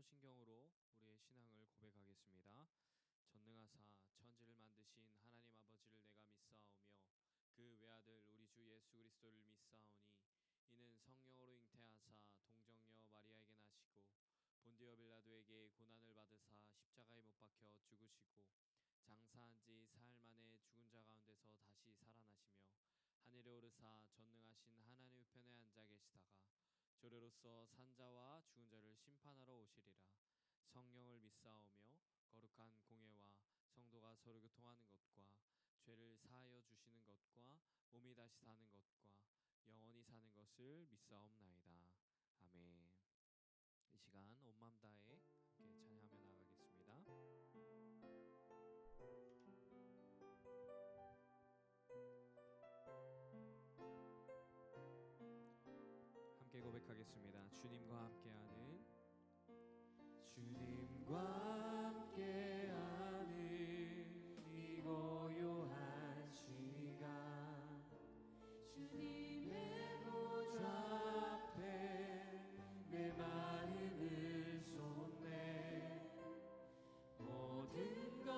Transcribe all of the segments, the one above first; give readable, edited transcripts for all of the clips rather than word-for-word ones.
사도신경으로 우리의 신앙을 고백하겠습니다. 전능하사 천지를 만드신 하나님 아버지를 내가 믿사오며 그 외아들 우리 주 예수 그리스도를 믿사오니 이는 성령으로 잉태하사 동정녀 마리아에게 나시고 본디오 빌라도에게 고난을 받으사 십자가에 못 박혀 죽으시고 장사한 지 사흘 만에 죽은 자 가운데서 다시 살아나시며 하늘에 오르사 전능하신 하나님 우편에 앉아 계시다가 조례로서 산자와 죽은 자를 심판하러 오시리라. 성령을 믿사오며 거룩한 공예와 성도가 서로 교통하는 것과 죄를 사하여 주시는 것과 몸이 다시 사는 것과 영원히 사는 것을 믿사옵나이다. 아멘. 이 시간 온 맘 다해 함께 찬양하며 나가겠습니다. 함께 고백하겠습니다. 주님과 함께하는 이 고요한 시간 주님의 보좌 앞에 내 마음을 쏟네 모든 것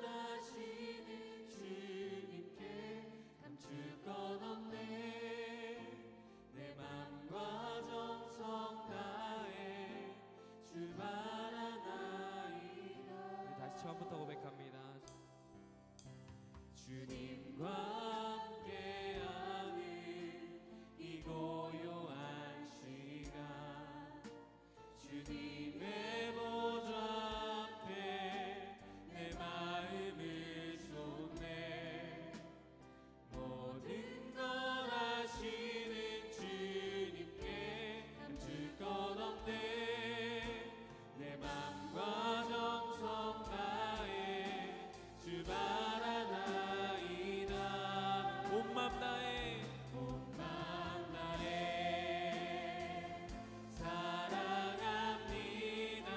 아시는 주님께 감출 것 없네 내 맘과 정성 다해 주 바라나이다. 우리 다시 처음부터 고백합니다. 주님과 함께하는 이 고요한 시간 주님의 보좌 앞에 내 마음을 쏟네 모든 것 아시는 주님께 감출 것 없네 내 맘과 정성 다해 주 바라나이다. 온 맘 다해 사랑합니다.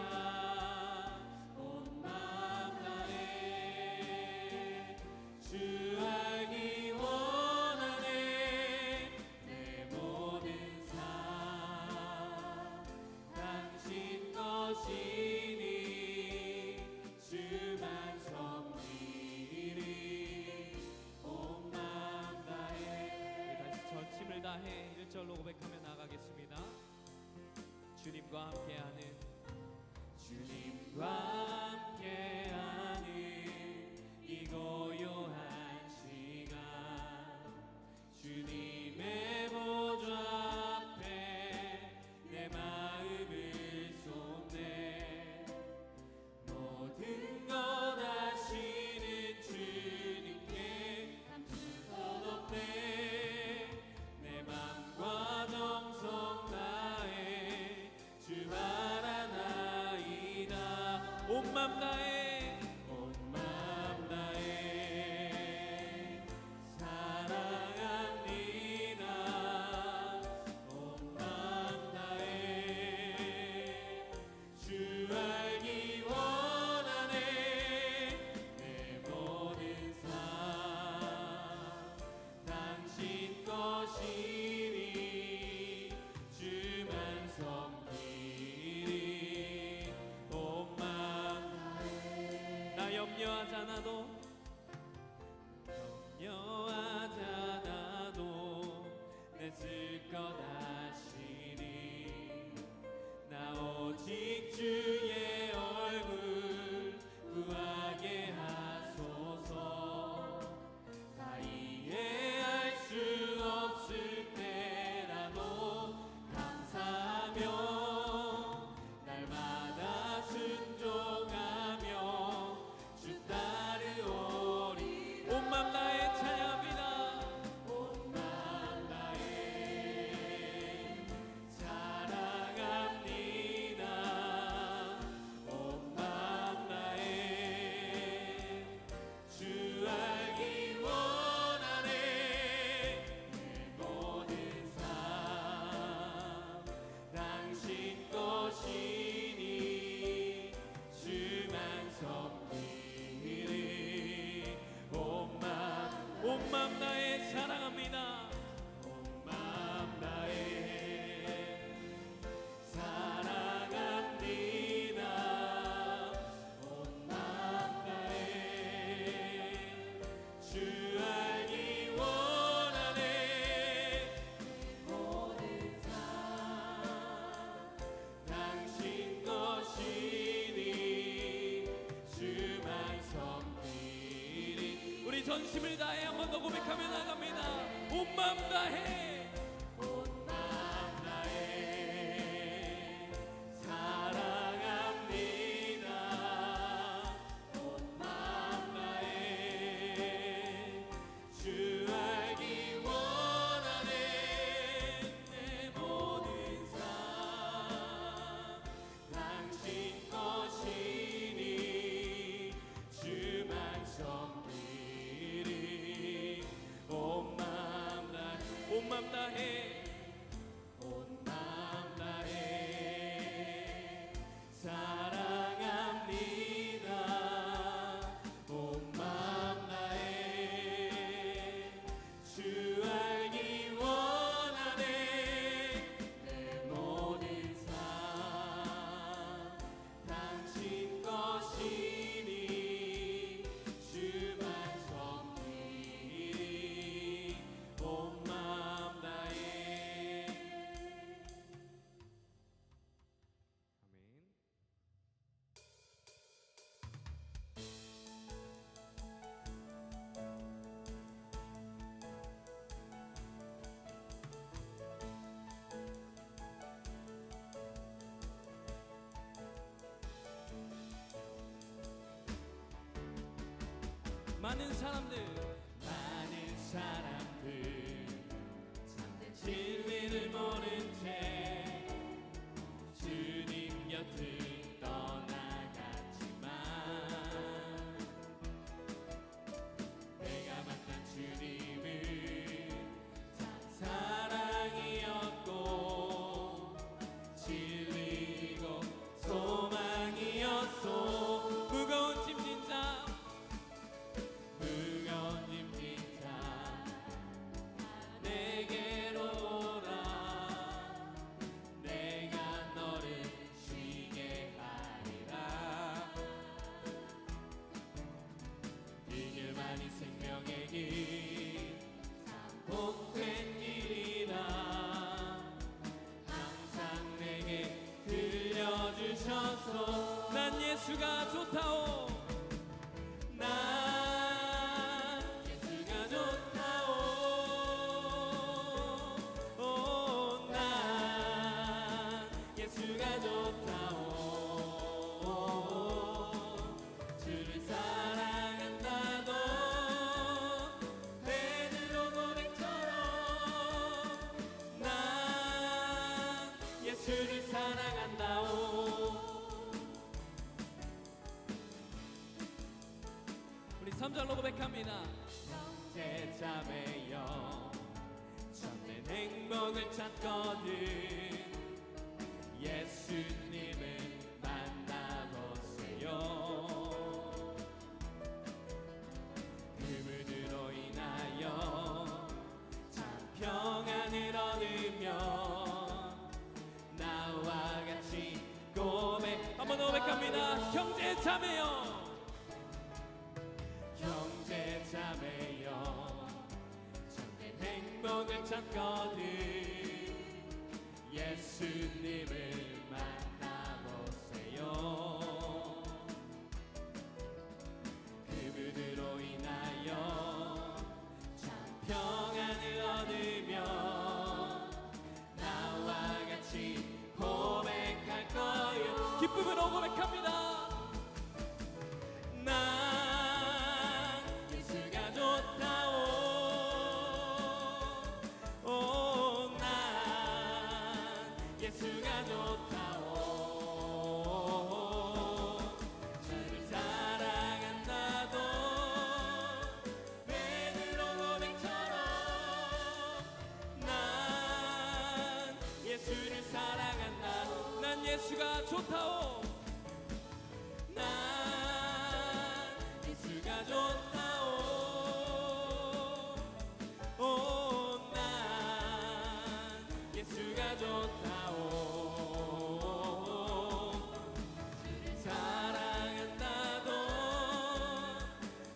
온 맘 다해 주 알기 원하네 내 모든 삶 당신 것이니 주만 섬기리 온 맘 다해. 다시 전심을 다해 1절로 고백하며 나가겠습니다. 주님과 함께하는 이 고요한 시간 주님의 보좌 앞에 내 마음을 쏟네 모든 것 아시는 주님께 감출 것 없네 내 맘과 정성 다해 주 바라나이다. 온 맘 다해 사랑합니다. 온 맘 다해 주 알기 원하네 내 모든 삶 당신 것이니 주만 섬기리 온 맘 다해. 나 염려하지 않아도 내 쓸 것 아시니 나 오직 주의 얼굴 구하게 하소서 다 이해할 수 없을 전심을 다해 한 번 더 고백하며 나갑니다. 온 마음 다해, 온 마음 다해 사랑합니다. 온 마음 다해 주 알기 원하네. 내 모든 삶 당신 것이니 주만 섬기리. 온 마음 다해, 온 마음 다해, 온 마음 다해 사랑합니다. 온 마음 다해 주 알기 원하네. 내 모든 삶 당신 것이니 주만 섬기리. 온 마음 다해. 아멘. 많은 사람들 참된 진리를 모른 채 주님 곁을 떠나갔지만 내가 만난 주님은 참 사랑이었고 진리고 소망이었소. 무거운 짐진 자, 무거운 짐진 자 내게로 오라. 내가 너를 쉬게 하리라. 이 길만이 생명의 길 참 복된 길이라. 항상 내게 들려주셔서 난 예수가 좋다오. 난 예수가 좋다오. 오, 난 예수가 좋다오. 주를 사랑한다고 베드로 고백처럼 난 예수를 사랑한다오. 우리 3절로 고백합니다. 형제자매여 참된 행복을 찾거든 예수님을 만나보세요. 그분으로 인하여 참 평안을 얻으며 나와 같이 고백. 한 번 더 고백합니다. 형제 자매여, 형제자매여 참된 행복을 찾거든 예수님을 만나보세요. 그분으로 인하여 참 평안을 얻으며 나와 같이 고백할 거요. 기쁨으로 고백합니다. 난 예수가 좋다오. 오, 난 예수가 좋다오. 주를 사랑한다도 베드로 고백처럼 난 예수를 사랑한다. 난 예수가 좋다오. 난 예수가 좋다오. 오, 난 예수가 좋다오. 주를 사랑한다도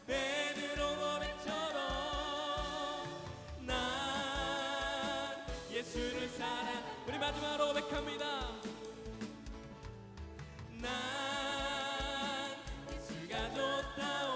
베드로 고백처럼 난 예수를 사랑. 우리 마지막으로 고백합니다. 난 예수가 좋다오.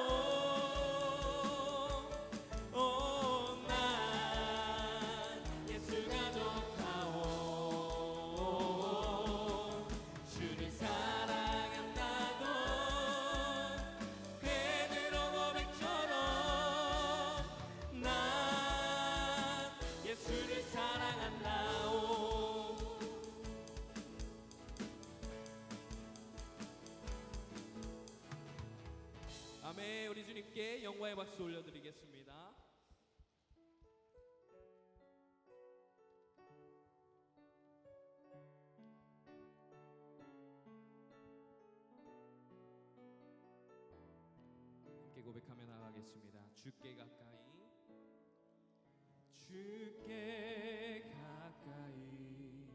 주님께 영광의 박수 올려드리겠습니다. 함께 고백하며 나가겠습니다. 주께 가까이, 주께 가까이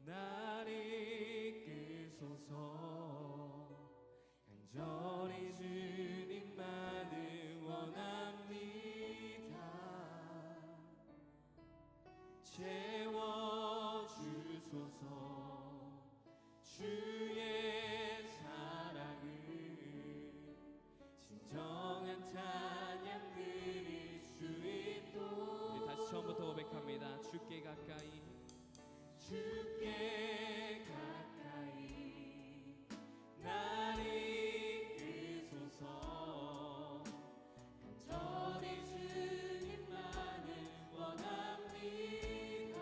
날 이끄소서. 간절히 주님만을 원합니다. 채워주소서. 주의 사랑을 진정한 찬양 드릴 수 있도록. 우리 다시 처음부터 고백합니다. 주께 가까이, 주께 가까이 날 이끄소서. 간절히 주님만을 원합니다.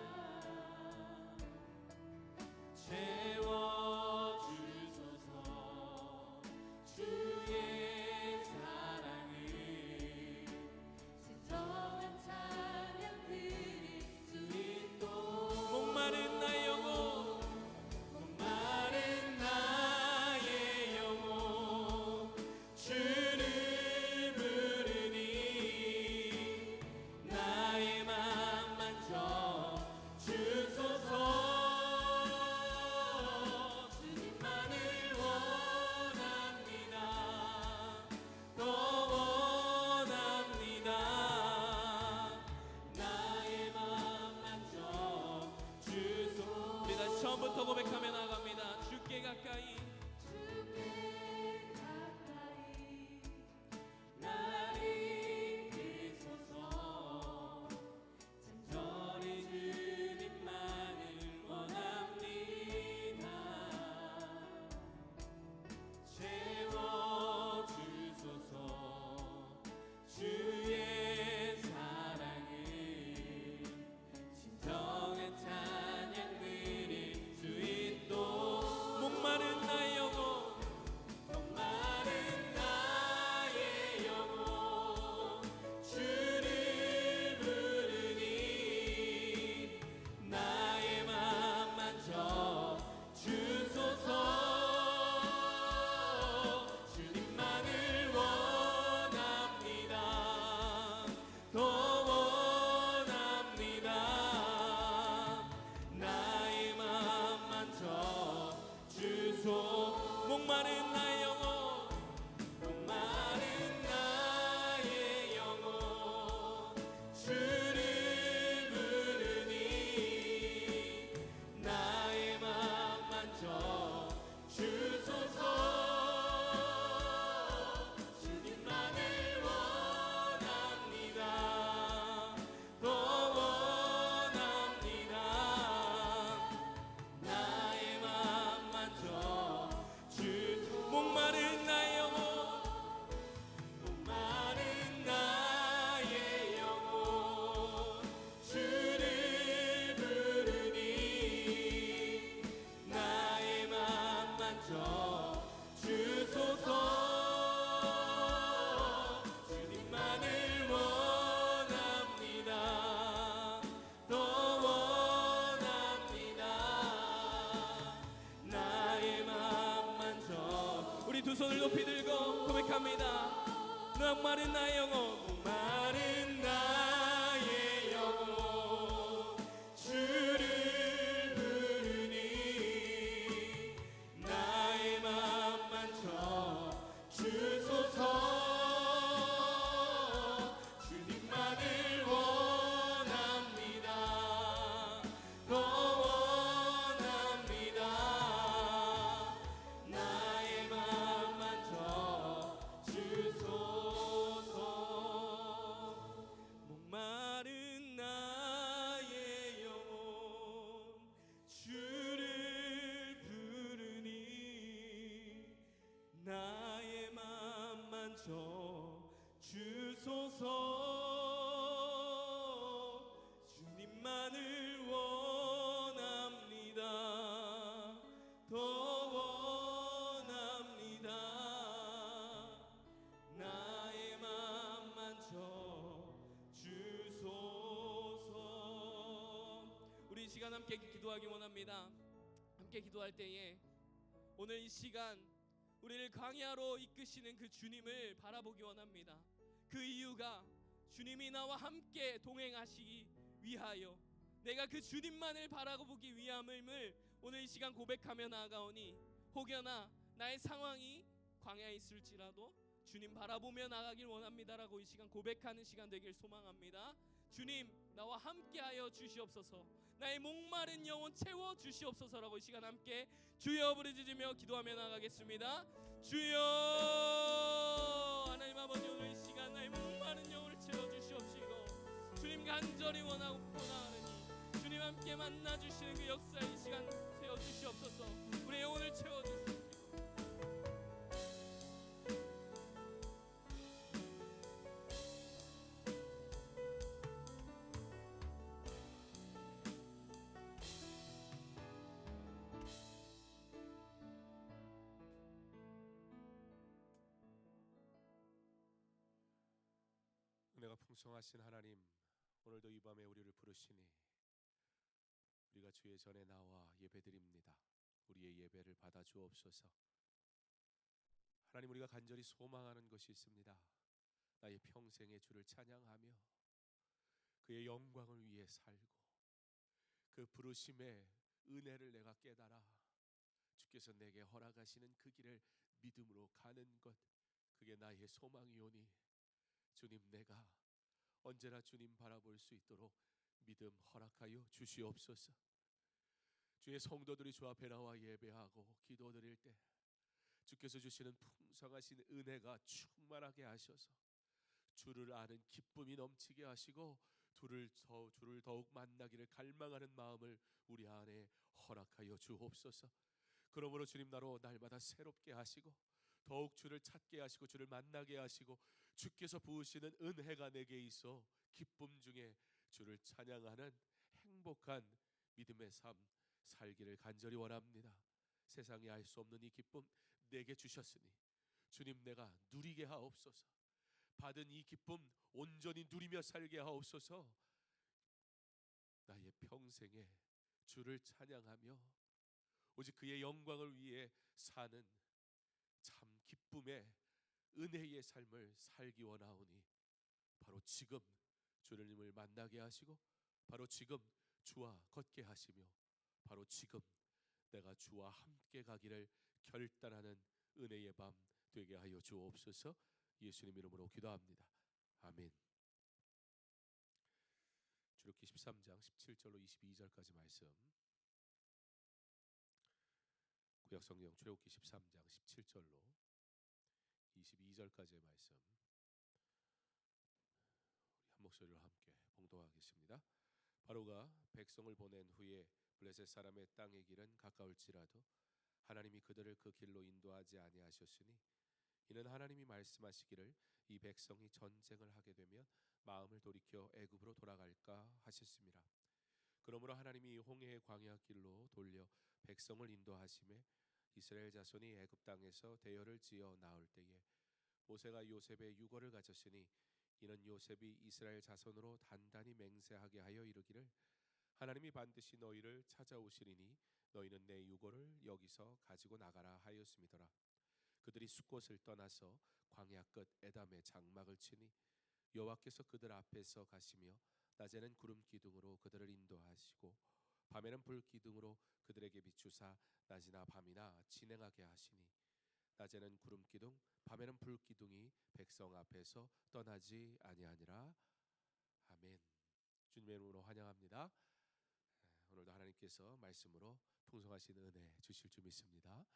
채워주소서. 주의 사랑을 진정한 찬양 드릴 수 있도록. 목마른 나의 영혼, 목마른 나의 영혼, 주를 부르니 나의 맘 만져 주소서. 주님만을 원합니다. 더 원합니다. 나의 맘 만져 주소서. 우리 다시 처음부터 고백하며 나갑니다. 주께 가까이, 주께 가까이 날 이끄소서. 간절히 주님만을 원합니다. 채워주소서. 주의 사랑을 진정한 찬양 드릴 수 있도록. 목마른 나의 영혼, 목마른 나의 영혼, 주를 부르니 나의 맘 만져 주소서. 주님만을 원합니다. 더 원합니다. 나의 맘 만져 주소. 목마른 나의 영혼, 목마른 나의 영혼, 주를 부르니 나의 맘 만져 주소서. 주님만을 원합니다. 더 원합니다. 나의 맘 만져 주소서. 목마른 나의 영혼, 목마른 나의 영혼, 주를 부르니 나의 맘 만져 주소서. 주님만을 원합니다. 더 원합니다. 나의 맘 만져. 우리 두 손을 높이 들고 고백합니다. 목마른 나의 영혼, 목마른 나의 영혼, 주를 부르니 나의 맘 만져 주소서. 주님만을 원합니다. 더 원합니다. 나의 맘 만져 주소서. 시간 함께 기도하기 원합니다. 함께 기도할 때에 오늘 이 시간 우리를 광야로 이끄시는 그 주님을 바라보기 원합니다. 그 이유가 주님이 나와 함께 동행하시기 위하여 내가 그 주님만을 바라보기 위함을 오늘 이 시간 고백하며 나아가오니, 혹여나 나의 상황이 광야에 있을지라도 주님 바라보며 나가길 원합니다라고 이 시간 고백하는 시간 되길 소망합니다. 주님 나와 함께하여 주시옵소서. 나의 목마른 영혼 채워 주시옵소서라고 이 시간 함께 주여 부르짖으며 기도하며 나가겠습니다. 주여, 하나님 아버지, 오늘 이 시간 나의 목마른 영혼을 채워 주시옵시고 주님 간절히 원하고 나가느니 주님 함께 만나 주시는 그 역사의 시간 채워 주시옵소서. 우리의 영혼을 채워 주시옵소서. 은혜가 풍성하신 하나님, 오늘도 이 밤에 우리를 부르시니 우리가 주의 전에 나와 예배드립니다. 우리의 예배를 받아 주옵소서. 하나님, 우리가 간절히 소망하는 것이 있습니다. 나의 평생에 주를 찬양하며 그의 영광을 위해 살고 그 부르심의 은혜를 내가 깨달아 주께서 내게 허락하시는 그 길을 믿음으로 가는 것, 그게 나의 소망이오니 주님, 내가 언제나 주님 바라볼 수 있도록 믿음 허락하여 주시옵소서. 주의 성도들이 주 앞에 나와 예배하고 기도드릴 때 주께서 주시는 풍성하신 은혜가 충만하게 하셔서 주를 아는 기쁨이 넘치게 하시고 주를 더욱 만나기를 갈망하는 마음을 우리 안에 허락하여 주옵소서. 그러므로 주님, 나로 날마다 새롭게 하시고 더욱 주를 찾게 하시고 주를 만나게 하시고 주께서 부으시는 은혜가 내게 있어 기쁨 중에 주를 찬양하는 행복한 믿음의 삶 살기를 간절히 원합니다. 세상이 알 수 없는 이 기쁨 내게 주셨으니 주님, 내가 누리게 하옵소서. 받은 이 기쁨 온전히 누리며 살게 하옵소서. 나의 평생에 주를 찬양하며 오직 그의 영광을 위해 사는 참 기쁨의 은혜의 삶을 살기 원하오니 바로 지금 주님을 만나게 하시고 바로 지금 주와 걷게 하시며 바로 지금 내가 주와 함께 가기를 결단하는 은혜의 밤 되게 하여 주옵소서. 예수님 이름으로 기도합니다. 아멘. 출애굽기 13장 17절로 22절까지 말씀, 구약성경 출애굽기 13장 17절로 22절까지의 말씀, 우리 한 목소리로 함께 봉독하겠습니다. 바로가 백성을 보낸 후에 블레셋 사람의 땅의 길은 가까울지라도 하나님이 그들을 그 길로 인도하지 아니하셨으니 이는 하나님이 말씀하시기를 이 백성이 전쟁을 하게 되면 마음을 돌이켜 애굽으로 돌아갈까 하셨습니다. 그러므로 하나님이 홍해의 광야 길로 돌려 백성을 인도하심에 이스라엘 자손이 애굽 땅에서 대열을 지어 나올 때에 모세가 요셉의 유고를 가졌으니 이는 요셉이 이스라엘 자손으로 단단히 맹세하게 하여 이르기를 하나님이 반드시 너희를 찾아오시리니 너희는 내 유고를 여기서 가지고 나가라 하였음이더라. 그들이 숫곳을 떠나서 광야 끝 에담에 장막을 치니 여호와께서 그들 앞에서 가시며 낮에는 구름 기둥으로 그들을 인도하시고 밤에는 불 기둥으로 그들에게 비추사 낮이나 밤이나 진행하게 하시니 낮에는 구름 기둥 밤에는 불 기둥이 백성 앞에서 떠나지 아니하니라. 아멘. 주님의 이름으로 환영합니다. 오늘도 하나님께서 말씀으로 풍성하신 은혜 주실 줄 믿습니다.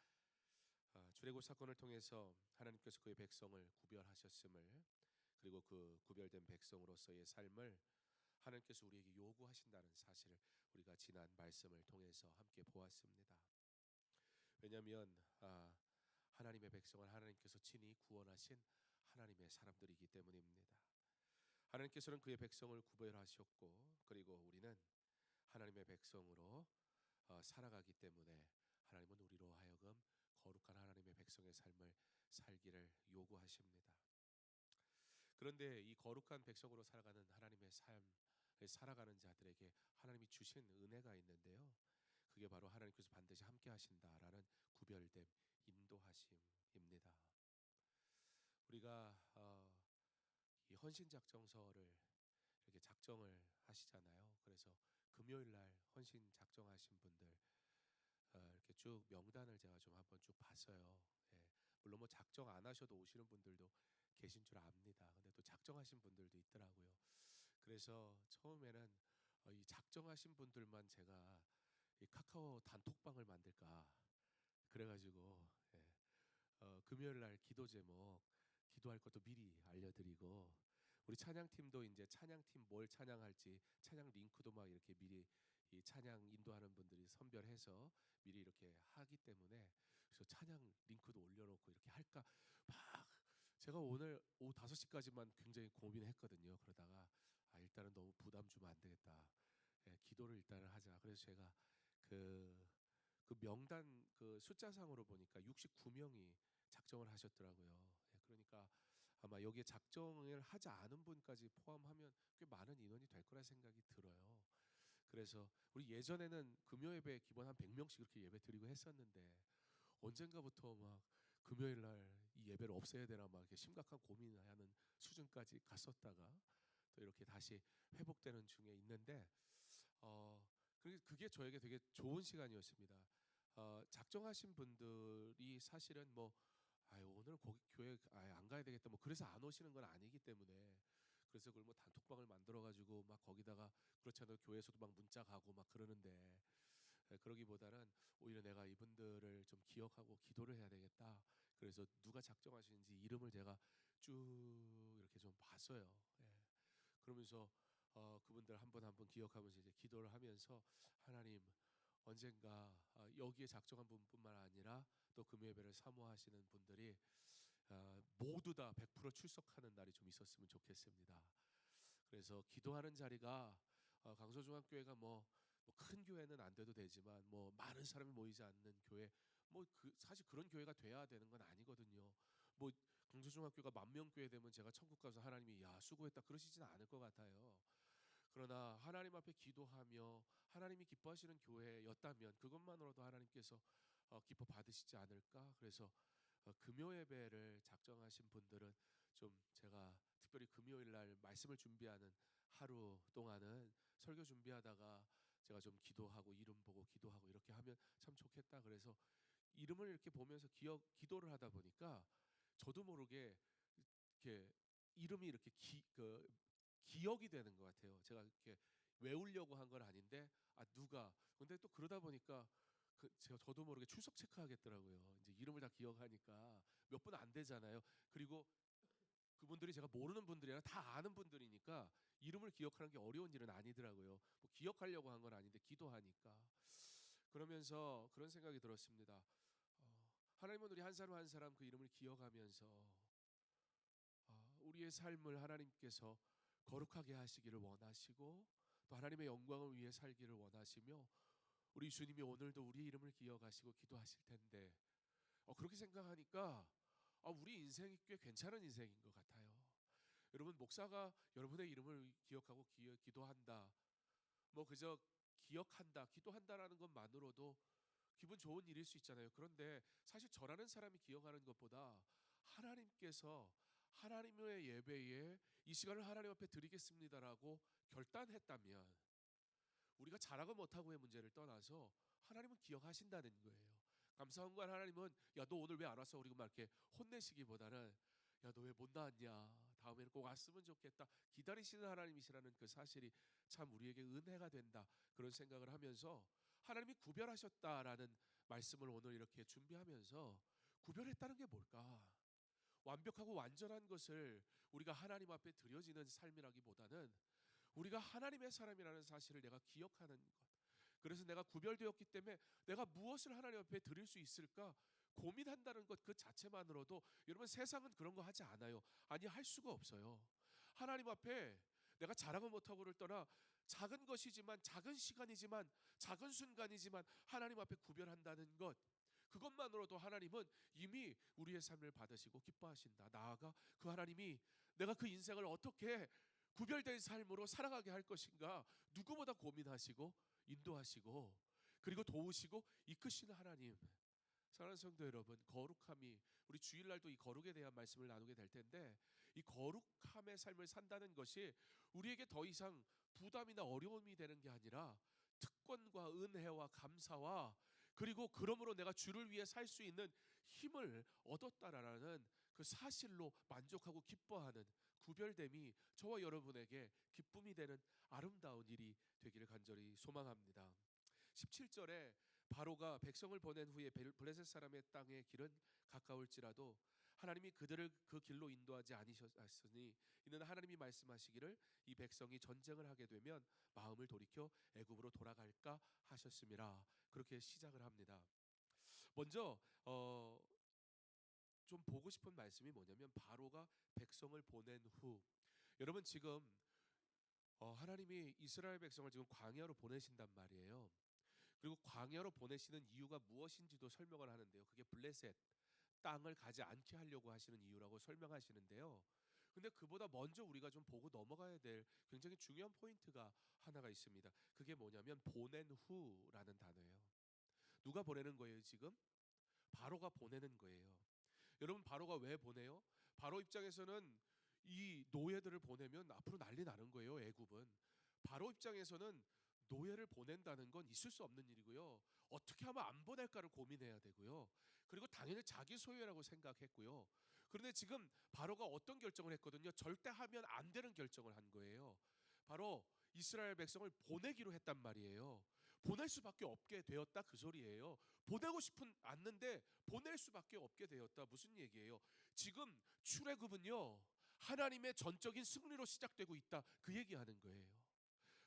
출애굽 사건을 통해서 하나님께서 그의 백성을 구별하셨음을, 그리고 그 구별된 백성으로서의 삶을 하나님께서 우리에게 요구하신다는 사실을 우리가 지난 말씀을 통해서 함께 보았습니다. 왜냐하면 하나님의 백성을 하나님께서 친히 구원하신 하나님의 사람들이기 때문입니다. 하나님께서는 그의 백성을 구별하셨고 그리고 우리는 하나님의 백성으로 살아가기 때문에 하나님은 우리로 하여금 거룩한 하나님의 백성의 삶을 살기를 요구하십니다. 그런데 이 거룩한 백성으로 살아가는 하나님의 삶, 살아가는 자들에게 하나님이 주신 은혜가 있는데요. 그게 바로 하나님께서 반드시 함께 하신다라는 구별됨, 인도하심입니다. 우리가 이 헌신 작정서를 이렇게 작정을 하시잖아요. 그래서 금요일 날 헌신 작정하신 분들 이렇게 쭉 명단을 제가 좀 한번 쭉 봤어요. 예, 물론 뭐 작정 안 하셔도 오시는 분들도 계신 줄 압니다. 근데 또 작정하신 분들도 있더라고요. 그래서 처음에는 이 작정하신 분들만 제가 이 카카오 단톡방을 만들까 그래가지고 금요일 날 기도 제목 기도할 것도 미리 알려드리고 우리 찬양팀도 이제 찬양팀 뭘 찬양할지 찬양 링크도 막 이렇게 미리 이 찬양 인도하는 분들이 선별해서 미리 이렇게 하기 때문에 그래서 찬양 링크도 올려놓고 이렇게 할까 막 제가 오늘 오후 5시까지만 굉장히 고민했거든요. 그러다가 일단은 너무 부담 주면 안 되겠다. 기도를 일단은 하자. 그래서 제가 그, 그 명단 그 숫자상으로 보니까 69명이 작정을 하셨더라고요. 그러니까 아마 여기에 작정을 하지 않은 분까지 포함하면 꽤 많은 인원이 될 거라 생각이 들어요. 그래서 우리 예전에는 금요 예배 기본 한 100명씩 그렇게 예배 드리고 했었는데 언젠가부터 막 금요일 날 이 예배를 없애야 되나 막 이렇게 심각한 고민하는 수준까지 갔었다가 또 이렇게 다시 회복되는 중에 있는데 그게 저에게 되게 좋은 시간이었습니다. 작정하신 분들이 사실은 뭐 오늘 거기 교회 안 가야 되겠다 뭐 그래서 안 오시는 건 아니기 때문에 그래서 그걸 뭐 단톡방을 만들어 가지고 막 거기다가 그렇지 않아도 교회에서도 막 문자 가고 막 그러는데 그러기보다는 오히려 내가 이분들을 좀 기억하고 기도를 해야 되겠다. 그래서 누가 작정하시는지 이름을 제가 쭉 이렇게 좀 봤어요. 그러면서 그분들 한 분 한 분 기억하면서 이제 기도를 하면서 하나님 언젠가 여기에 작정한 분뿐만 아니라 또 금요 예배를 사모하시는 분들이 모두 다 100% 출석하는 날이 좀 있었으면 좋겠습니다. 그래서 기도하는 자리가 강서중앙교회가 뭐 큰 교회는 안 돼도 되지만 뭐 많은 사람이 모이지 않는 교회 뭐 사실 그런 교회가 돼야 되는 건 아니거든요. 뭐 강서중앙교회가 10,000명 교회 되면 제가 천국 가서 하나님이 야 수고했다 그러시지는 않을 것 같아요. 그러나 하나님 앞에 기도하며 하나님이 기뻐하시는 교회였다면 그것만으로도 하나님께서 기뻐 받으시지 않을까. 그래서 금요 예배를 작정하신 분들은 좀 제가 특별히 금요일 날 말씀을 준비하는 하루 동안은 설교 준비하다가 제가 좀 기도하고 이름 보고 기도하고 이렇게 하면 참 좋겠다. 그래서 이름을 이렇게 보면서 기도를 하다 보니까 저도 모르게 이렇게 이름이 이렇게 기억이 되는 것 같아요. 제가 이렇게 외우려고 한 건 아닌데 누가 근데 또 그러다 보니까 저도 모르게 출석 체크하겠더라고요. 이제 이름을 다 기억하니까 몇 분 안 되잖아요. 그리고 그분들이 제가 모르는 분들이 아니라 다 아는 분들이니까 이름을 기억하는 게 어려운 일은 아니더라고요. 뭐 기억하려고 한 건 아닌데 기도하니까 그러면서 그런 생각이 들었습니다. 하나님은 우리 한 사람 한 사람 그 이름을 기억하면서 우리의 삶을 하나님께서 거룩하게 하시기를 원하시고 또 하나님의 영광을 위해 살기를 원하시며 우리 주님이 오늘도 우리 이름을 기억하시고 기도하실 텐데 그렇게 생각하니까 우리 인생이 꽤 괜찮은 인생인 것 같아요. 여러분 목사가 여러분의 이름을 기억하고 기도한다 뭐 그저 기억한다 기도한다라는 것만으로도 기분 좋은 일일 수 있잖아요. 그런데 사실 저라는 사람이 기억하는 것보다 하나님께서 하나님의 예배에 이 시간을 하나님 앞에 드리겠습니다라고 결단했다면 우리가 잘하고 못하고의 문제를 떠나서 하나님은 기억하신다는 거예요. 감사한 건 하나님은 야 너 오늘 왜 안 왔어? 그리고 막 이렇게 혼내시기보다는 야 너 왜 못 나왔냐? 다음에는 꼭 왔으면 좋겠다. 기다리시는 하나님이시라는 그 사실이 참 우리에게 은혜가 된다. 그런 생각을 하면서 하나님이 구별하셨다라는 말씀을 오늘 이렇게 준비하면서 구별했다는 게 뭘까? 완벽하고 완전한 것을 우리가 하나님 앞에 드려지는 삶이라기보다는 우리가 하나님의 사람이라는 사실을 내가 기억하는 것. 그래서 내가 구별되었기 때문에 내가 무엇을 하나님 앞에 드릴 수 있을까 고민한다는 것 그 자체만으로도 여러분 세상은 그런 거 하지 않아요. 아니 할 수가 없어요. 하나님 앞에 내가 잘하고 못하고를 떠나 작은 것이지만 작은 시간이지만 작은 순간이지만 하나님 앞에 구별한다는 것 그것만으로도 하나님은 이미 우리의 삶을 받으시고 기뻐하신다. 나아가 그 하나님이 내가 그 인생을 어떻게 구별된 삶으로 살아가게 할 것인가 누구보다 고민하시고 인도하시고 그리고 도우시고 이끄시는 하나님. 사랑하는 성도 여러분, 거룩함이 우리 주일날도 이 거룩에 대한 말씀을 나누게 될 텐데 이 거룩함의 삶을 산다는 것이 우리에게 더 이상 부담이나 어려움이 되는 게 아니라 특권과 은혜와 감사와 그리고 그러므로 내가 주를 위해 살 수 있는 힘을 얻었다라는 그 사실로 만족하고 기뻐하는 구별됨이 저와 여러분에게 기쁨이 되는 아름다운 일이 되기를 간절히 소망합니다. 17절에 바로가 백성을 보낸 후에 블레셋 사람의 땅의 길은 가까울지라도 하나님이 그들을 그 길로 인도하지 아니셨으니 이는 하나님이 말씀하시기를 이 백성이 전쟁을 하게 되면 마음을 돌이켜 애굽으로 돌아갈까 하셨음이라. 그렇게 시작을 합니다. 먼저 좀 보고 싶은 말씀이 뭐냐면 바로가 백성을 보낸 후, 여러분 지금 하나님이 이스라엘 백성을 지금 광야로 보내신단 말이에요. 그리고 광야로 보내시는 이유가 무엇인지도 설명을 하는데요. 그게 블레셋 땅을 가지 않게 하려고 하시는 이유라고 설명하시는데요. 근데 그보다 먼저 우리가 좀 보고 넘어가야 될 굉장히 중요한 포인트가 하나가 있습니다. 그게 뭐냐면 보낸 후라는 단어예요. 누가 보내는 거예요 지금? 바로가 보내는 거예요. 여러분 바로가 왜 보내요? 바로 입장에서는 이 노예들을 보내면 앞으로 난리 나는 거예요. 애굽은. 바로 입장에서는 노예를 보낸다는 건 있을 수 없는 일이고요. 어떻게 하면 안 보낼까를 고민해야 되고요. 그리고 당연히 자기 소유라고 생각했고요. 그런데 지금 바로가 어떤 결정을 했거든요. 절대 하면 안 되는 결정을 한 거예요. 바로 이스라엘 백성을 보내기로 했단 말이에요. 보낼 수밖에 없게 되었다 그 소리예요. 보내고 싶은 않는데 보낼 수밖에 없게 되었다. 무슨 얘기예요? 지금 출애굽은요 하나님의 전적인 승리로 시작되고 있다 그 얘기하는 거예요.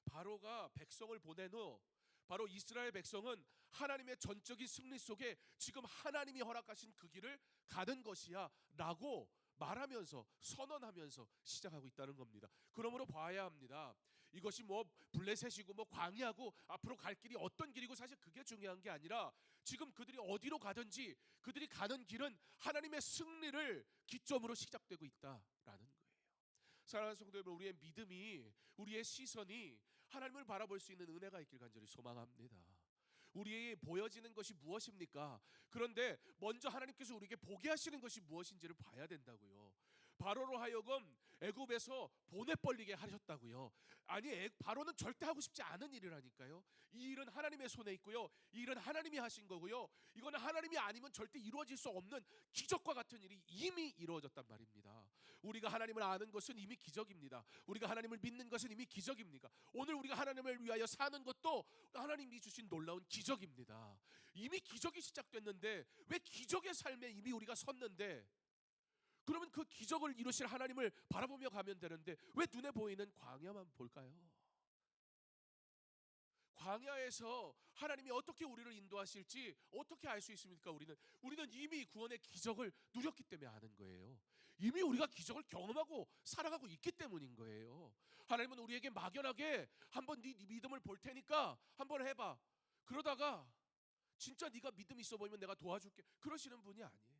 바로가 백성을 보낸 후 바로 이스라엘 백성은 하나님의 전적인 승리 속에 지금 하나님이 허락하신 그 길을 가는 것이야 라고 말하면서 선언하면서 시작하고 있다는 겁니다. 그러므로 봐야 합니다. 이것이 뭐 블레셋이고 뭐 광야고 앞으로 갈 길이 어떤 길이고 사실 그게 중요한 게 아니라 지금 그들이 어디로 가든지 그들이 가는 길은 하나님의 승리를 기점으로 시작되고 있다라는 거예요. 사랑하는 성도 여러분, 우리의 믿음이 우리의 시선이 하나님을 바라볼 수 있는 은혜가 있길 간절히 소망합니다. 우리에게 보여지는 것이 무엇입니까? 그런데 먼저 하나님께서 우리에게 보게 하시는 것이 무엇인지를 봐야 된다고요. 바로로 하여금 애굽에서 보내버리게 하셨다고요. 아니 바로는 절대 하고 싶지 않은 일이라니까요. 이 일은 하나님의 손에 있고요. 이 일은 하나님이 하신 거고요. 이거는 하나님이 아니면 절대 이루어질 수 없는 기적과 같은 일이 이미 이루어졌단 말입니다. 우리가 하나님을 아는 것은 이미 기적입니다. 우리가 하나님을 믿는 것은 이미 기적입니다. 오늘 우리가 하나님을 위하여 사는 것도 하나님이 주신 놀라운 기적입니다. 이미 기적이 시작됐는데 왜 기적의 삶에 이미 우리가 섰는데 그러면 그 기적을 이루실 하나님을 바라보며 가면 되는데 왜 눈에 보이는 광야만 볼까요? 광야에서 하나님이 어떻게 우리를 인도하실지 어떻게 알 수 있습니까? 우리는 이미 구원의 기적을 누렸기 때문에 아는 거예요. 이미 우리가 기적을 경험하고 살아가고 있기 때문인 거예요. 하나님은 우리에게 막연하게 한번 네 믿음을 볼 테니까 한번 해봐. 그러다가 진짜 네가 믿음 있어 보이면 내가 도와줄게. 그러시는 분이 아니에요.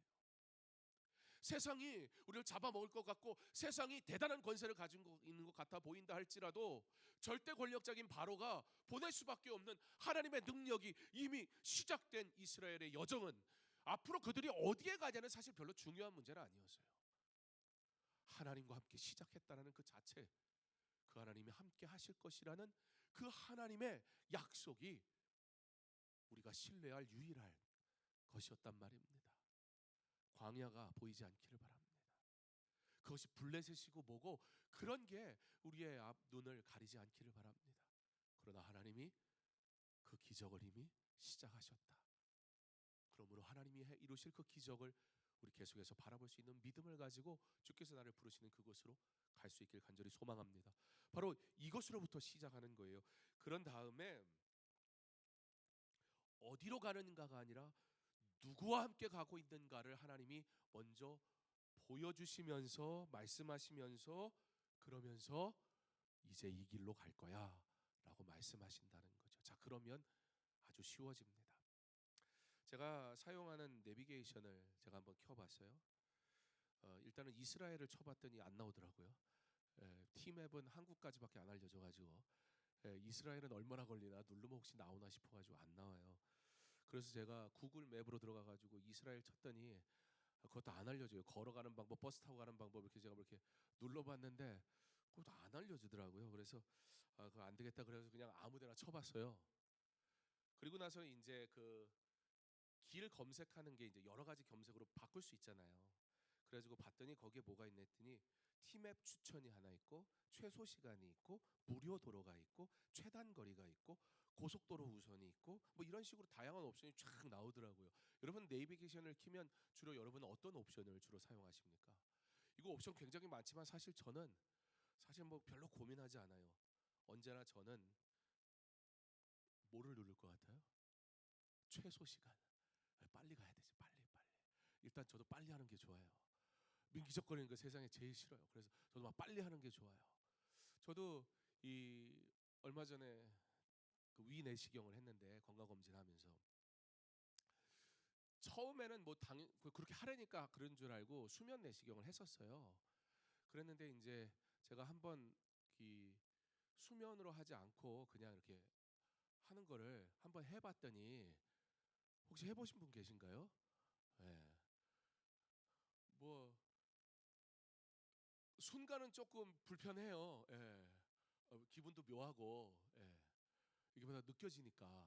세상이 우리를 잡아먹을 것 같고 세상이 대단한 권세를 가지고 있는 것 같아 보인다 할지라도 절대 권력적인 바로가 보낼 수밖에 없는 하나님의 능력이 이미 시작된 이스라엘의 여정은 앞으로 그들이 어디에 가냐는 사실 별로 중요한 문제는 아니었어요. 하나님과 함께 시작했다는 그 자체, 그 하나님이 함께 하실 것이라는 그 하나님의 약속이 우리가 신뢰할 유일할 것이었단 말입니다. 광야가 보이지 않기를 바랍니다. 그것이 블레셋이고 뭐고 그런 게 우리의 앞 눈을 가리지 않기를 바랍니다. 그러나 하나님이 그 기적을 이미 시작하셨다. 그러므로 하나님이 이루실 그 기적을 우리 계속해서 바라볼 수 있는 믿음을 가지고 주께서 나를 부르시는 그곳으로 갈 수 있길 간절히 소망합니다. 바로 이것으로부터 시작하는 거예요. 그런 다음에 어디로 가는가가 아니라 누구와 함께 가고 있는가를 하나님이 먼저 보여주시면서 말씀하시면서 그러면서 이제 이 길로 갈 거야 라고 말씀하신다는 거죠. 자, 그러면 아주 쉬워집니다. 제가 사용하는 내비게이션을 제가 한번 켜봤어요. 일단은 이스라엘을 쳐봤더니 안 나오더라고요. 티맵은 한국까지밖에 안 알려져가지고 이스라엘은 얼마나 걸리나 누르면 혹시 나오나 싶어가지고 안 나와요. 그래서 제가 구글 맵으로 들어가가지고 이스라엘 쳤더니 그것도 안 알려줘요. 걸어가는 방법, 버스 타고 가는 방법 이렇게 제가 이렇게 눌러봤는데 그것도 안 알려주더라고요. 그래서 그거 안 되겠다 그래서 그냥 아무데나 쳐봤어요. 그리고 나서 이제 그 길 검색하는 게 이제 여러 가지 검색으로 바꿀 수 있잖아요. 그래가지고 봤더니 거기에 뭐가 있나 했더니 티맵 추천이 하나 있고 최소 시간이 있고 무료 도로가 있고 최단 거리가 있고 고속도로 우선이 있고 뭐 이런 식으로 다양한 옵션이 쫙 나오더라고요. 여러분 내비게이션을 키면 주로 여러분은 어떤 옵션을 주로 사용하십니까? 이거 옵션 굉장히 많지만 저는 사실 뭐 별로 고민하지 않아요. 언제나 저는 뭐를 누를 것 같아요? 최소 시간. 빨리 가야 되지. 빨리. 일단 저도 빨리 하는 게 좋아요. 민기적거리는 거 세상에 제일 싫어요. 그래서 저도 막 빨리 하는 게 좋아요. 저도 이 얼마 전에 그 위 내시경을 했는데 건강검진하면서 처음에는 뭐 당연 그렇게 하려니까 그런 줄 알고 수면 내시경을 했었어요. 그랬는데 이제 제가 한번 이 수면으로 하지 않고 그냥 이렇게 하는 거를 한번 해봤더니 혹시 해보신 분 계신가요? 예. 뭐 순간은 조금 불편해요. 예. 기분도 묘하고 이게보다 느껴지니까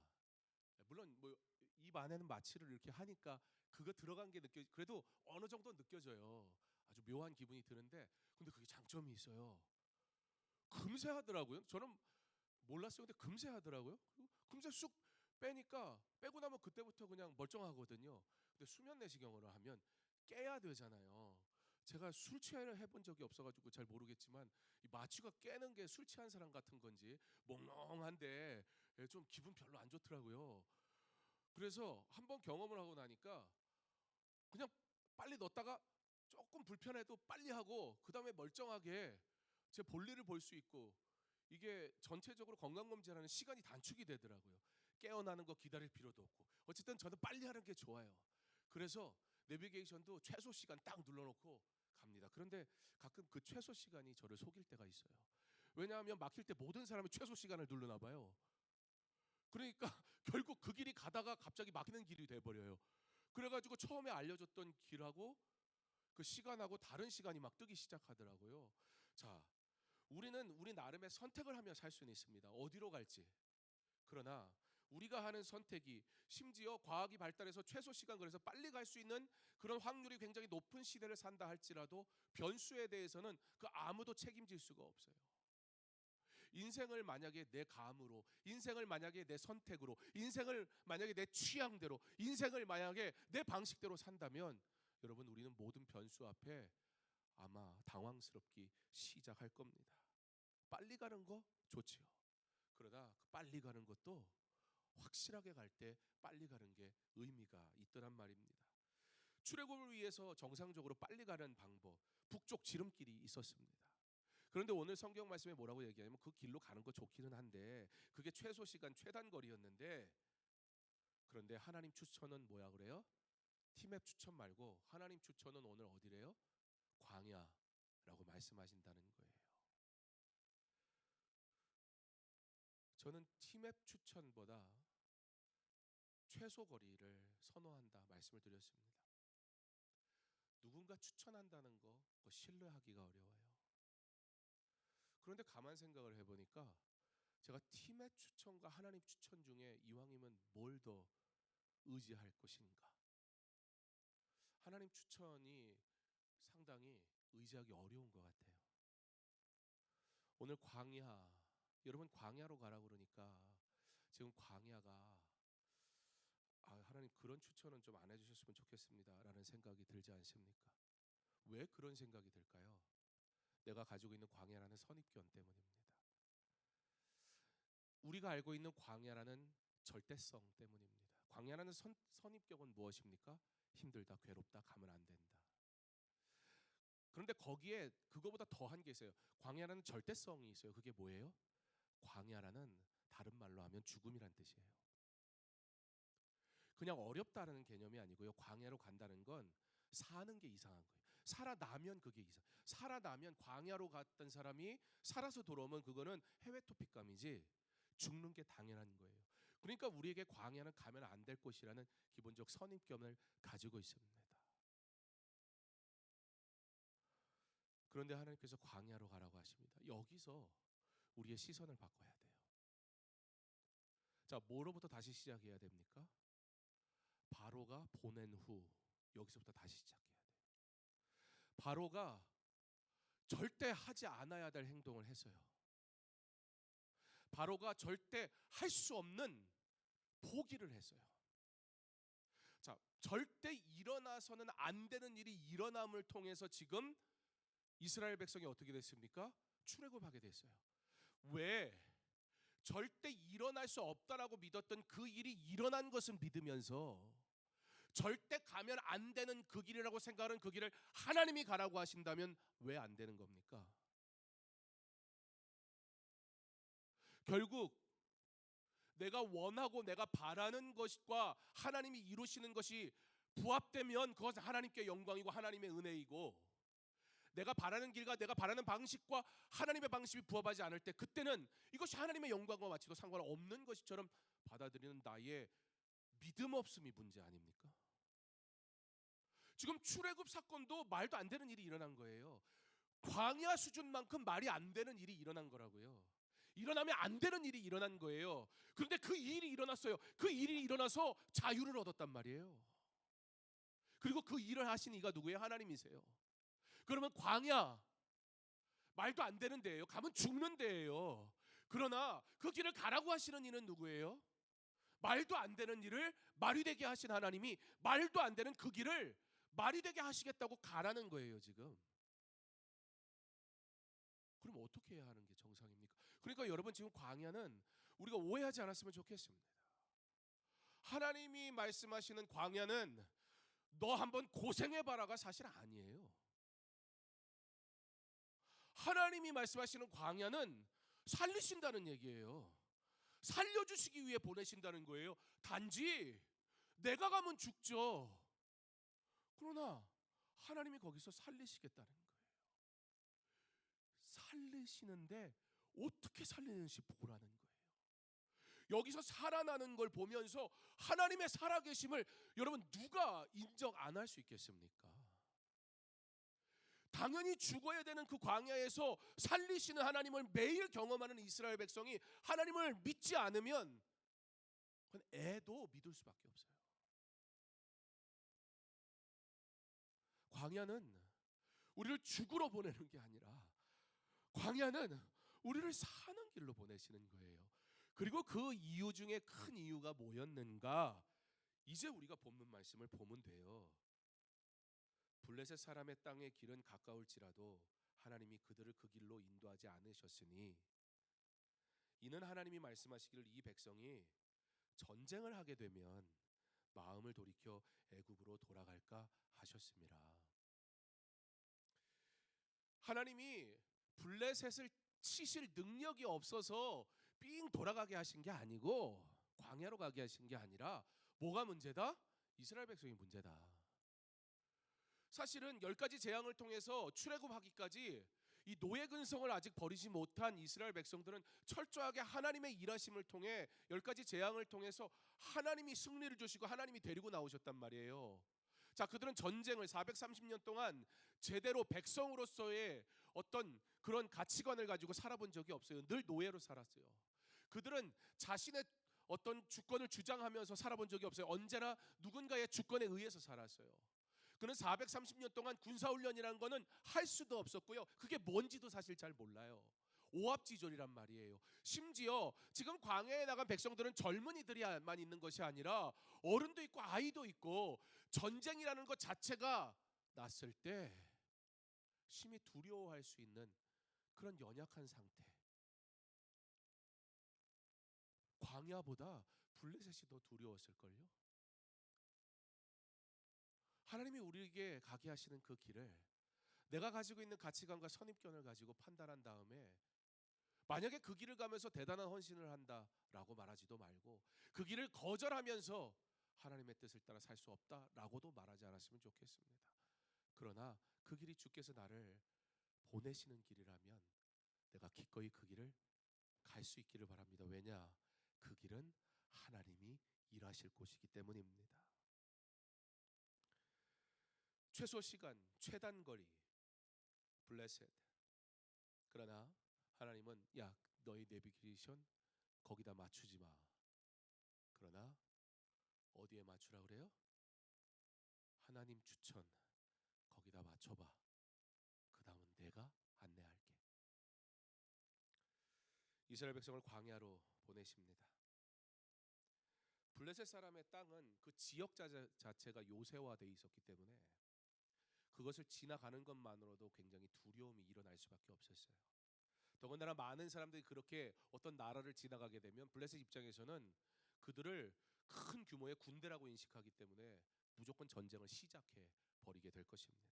물론 뭐 입 안에는 마취를 이렇게 하니까 그거 들어간 게 그래도 어느 정도 느껴져요. 아주 묘한 기분이 드는데 근데 그게 장점이 있어요. 금세 하더라고요. 저는 몰랐어요. 근데 금세 하더라고요. 금세 쑥 빼니까 빼고 나면 그때부터 그냥 멀쩡하거든요. 근데 수면 내시경으로 하면 깨야 되잖아요. 제가 술 취해를 해본 적이 없어가지고 잘 모르겠지만 이 마취가 깨는 게 술 취한 사람 같은 건지 몽롱한데 좀 기분 별로 안 좋더라고요. 그래서 한번 경험을 하고 나니까 그냥 빨리 넣었다가 조금 불편해도 빨리 하고 그 다음에 멀쩡하게 제 볼일을 볼 수 있고 이게 전체적으로 건강검진하는 시간이 단축이 되더라고요. 깨어나는 거 기다릴 필요도 없고 어쨌든 저는 빨리 하는 게 좋아요. 그래서 내비게이션도 최소 시간 딱 눌러놓고 갑니다. 그런데 가끔 그 최소 시간이 저를 속일 때가 있어요. 왜냐하면 막힐 때 모든 사람이 최소 시간을 누르나 봐요. 그러니까 결국 그 길이 가다가 갑자기 막히는 길이 돼버려요. 그래가지고 처음에 알려줬던 길하고 그 시간하고 다른 시간이 막 뜨기 시작하더라고요. 자, 우리는 우리 나름의 선택을 하며 살 수는 있습니다. 어디로 갈지. 그러나 우리가 하는 선택이 심지어 과학이 발달해서 최소 시간 그래서 빨리 갈 수 있는 그런 확률이 굉장히 높은 시대를 산다 할지라도 변수에 대해서는 그 아무도 책임질 수가 없어요. 인생을 만약에 내 감으로, 인생을 만약에 내 선택으로, 인생을 만약에 내 취향대로, 인생을 만약에 내 방식대로 산다면 여러분 우리는 모든 변수 앞에 아마 당황스럽기 시작할 겁니다. 빨리 가는 거 좋지요. 그러다 그 빨리 가는 것도 확실하게 갈 때 빨리 가는 게 의미가 있더란 말입니다. 출애굽을 위해서 정상적으로 빨리 가는 방법, 북쪽 지름길이 있었습니다. 그런데 오늘 성경 말씀에 뭐라고 얘기하냐면 그 길로 가는 거 좋기는 한데 그게 최소 시간 최단 거리였는데 그런데 하나님 추천은 뭐야 그래요? 티맵 추천 말고 하나님 추천은 오늘 어디래요? 광야라고 말씀하신다는 거예요. 저는 티맵 추천보다 최소 거리를 선호한다 말씀을 드렸습니다. 누군가 추천한다는 거 그거 신뢰하기가 어려워요. 그런데 가만 생각을 해보니까 제가 티맵 추천과 하나님 추천 중에 이왕이면 뭘 더 의지할 것인가? 하나님 추천이 상당히 의지하기 어려운 것 같아요. 오늘 광야, 여러분 광야로 가라 그러니까 지금 광야가 하나님 그런 추천은 좀 안 해주셨으면 좋겠습니다라는 생각이 들지 않습니까? 왜 그런 생각이 들까요? 내가 가지고 있는 광야라는 선입견 때문입니다. 우리가 알고 있는 광야라는 절대성 때문입니다. 광야라는 선입견은 무엇입니까? 힘들다, 괴롭다, 가면 안 된다. 그런데 거기에 그거보다 더한 게 있어요. 광야라는 절대성이 있어요. 그게 뭐예요? 광야라는 다른 말로 하면 죽음이란 뜻이에요. 그냥 어렵다는 개념이 아니고요. 광야로 간다는 건 사는 게 이상한 거예요. 살아나면 그게 이상. 살아나면 광야로 갔던 사람이 살아서 돌아오면 그거는 해외 토픽감이지 죽는 게 당연한 거예요. 그러니까 우리에게 광야는 가면 안 될 곳이라는 기본적 선입견을 가지고 있습니다. 그런데 하나님께서 광야로 가라고 하십니다. 여기서 우리의 시선을 바꿔야 돼요. 자, 뭐로부터 다시 시작해야 됩니까? 바로가 보낸 후 여기서부터 다시 시작해야 돼요. 바로가 절대 하지 않아야 될 행동을 했어요. 바로가 절대 할 수 없는 포기를 했어요. 자, 절대 일어나서는 안 되는 일이 일어남을 통해서 지금 이스라엘 백성이 어떻게 됐습니까? 출애굽하게 됐어요. 왜? 절대 일어날 수 없다라고 믿었던 그 일이 일어난 것은 믿으면서 절대 가면 안 되는 그 길이라고 생각하는 그 길을 하나님이 가라고 하신다면 왜 안 되는 겁니까? 결국 내가 원하고 내가 바라는 것과 하나님이 이루시는 것이 부합되면 그것은 하나님께 영광이고 하나님의 은혜이고, 내가 바라는 길과 내가 바라는 방식과 하나님의 방식이 부합하지 않을 때 그때는 이것이 하나님의 영광과 마치도 상관없는 것처럼 받아들이는 나의 믿음 없음이 문제 아닙니까? 지금 출애굽 사건도 말도 안 되는 일이 일어난 거예요. 광야 수준만큼 말이 안 되는 일이 일어난 거라고요. 일어나면 안 되는 일이 일어난 거예요. 그런데 그 일이 일어났어요. 그 일이 일어나서 자유를 얻었단 말이에요. 그리고 그 일을 하신 이가 누구예요? 하나님이세요. 그러면 광야 말도 안 되는 데예요. 가면 죽는 데예요. 그러나 그 길을 가라고 하시는 이는 누구예요? 말도 안 되는 일을 말이 되게 하신 하나님이 말도 안 되는 그 길을 말이 되게 하시겠다고 가라는 거예요, 지금. 그럼 어떻게 해야 하는 게 정상입니까? 그러니까 여러분, 지금 광야는 우리가 오해하지 않았으면 좋겠습니다. 하나님이 말씀하시는 광야는 너 한번 고생해봐라가 사실 아니에요. 하나님이 말씀하시는 광야는 살리신다는 얘기예요. 살려주시기 위해 보내신다는 거예요. 단지 내가 가면 죽죠. 그러나 하나님이 거기서 살리시겠다는 거예요. 살리시는데 어떻게 살리는지 보라는 거예요. 여기서 살아나는 걸 보면서 하나님의 살아계심을 여러분 누가 인정 안 할 수 있겠습니까? 당연히 죽어야 되는 그 광야에서 살리시는 하나님을 매일 경험하는 이스라엘 백성이 하나님을 믿지 않으면 그건 애도 믿을 수밖에 없어요. 광야는 우리를 죽으러 보내는 게 아니라 광야는 우리를 사는 길로 보내시는 거예요. 그리고 그 이유 중에 큰 이유가 뭐였는가? 이제 우리가 본문 말씀을 보면 돼요. 블레셋 사람의 땅의 길은 가까울지라도 하나님이 그들을 그 길로 인도하지 않으셨으니 이는 하나님이 말씀하시기를 이 백성이 전쟁을 하게 되면 마음을 돌이켜 애굽으로 돌아갈까 하셨습니다. 하나님이 블레셋을 치실 능력이 없어서 삥 돌아가게 하신 게 아니고 광야로 가게 하신 게 아니라 뭐가 문제다? 이스라엘 백성이 문제다. 사실은 10가지 재앙을 통해서 출애굽하기까지 이 노예 근성을 아직 버리지 못한 이스라엘 백성들은 철저하게 하나님의 일하심을 통해 10가지 재앙을 통해서 하나님이 승리를 주시고 하나님이 데리고 나오셨단 말이에요. 자, 그들은 전쟁을 430년 동안 제대로 백성으로서의 어떤 그런 가치관을 가지고 살아본 적이 없어요. 늘 노예로 살았어요. 그들은 자신의 어떤 주권을 주장하면서 살아본 적이 없어요. 언제나 누군가의 주권에 의해서 살았어요. 그는 430년 동안 군사훈련이라는 거는 할 수도 없었고요. 그게 뭔지도 사실 잘 몰라요. 오합지졸이란 말이에요. 심지어 지금 광야에 나간 백성들은 젊은이들이만 있는 것이 아니라 어른도 있고 아이도 있고 전쟁이라는 것 자체가 났을 때 심히 두려워할 수 있는 그런 연약한 상태. 광야보다 블레셋이 더 두려웠을걸요. 하나님이 우리에게 가게 하시는 그 길을 내가 가지고 있는 가치관과 선입견을 가지고 판단한 다음에 만약에 그 길을 가면서 대단한 헌신을 한다라고 말하지도 말고 그 길을 거절하면서 하나님의 뜻을 따라 살 수 없다라고도 말하지 않았으면 좋겠습니다. 그러나 그 길이 주께서 나를 보내시는 길이라면 내가 기꺼이 그 길을 갈 수 있기를 바랍니다. 왜냐? 그 길은 하나님이 일하실 곳이기 때문입니다. 최소 시간, 최단 거리, 블레셋. 그러나 하나님은 야, 너희 내비게이션 거기다 맞추지 마. 그러나 어디에 맞추라 그래요? 하나님 추천 거기다 맞춰봐. 그 다음은 내가 안내할게. 이스라엘 백성을 광야로 보내십니다. 블레셋 사람의 땅은 그 지역 자체가 요새화되어 있었기 때문에 그것을 지나가는 것만으로도 굉장히 두려움이 일어날 수밖에 없었어요. 더군다나 많은 사람들이 그렇게 어떤 나라를 지나가게 되면 블레셋 입장에서는 그들을 큰 규모의 군대라고 인식하기 때문에 무조건 전쟁을 시작해 버리게 될 것입니다.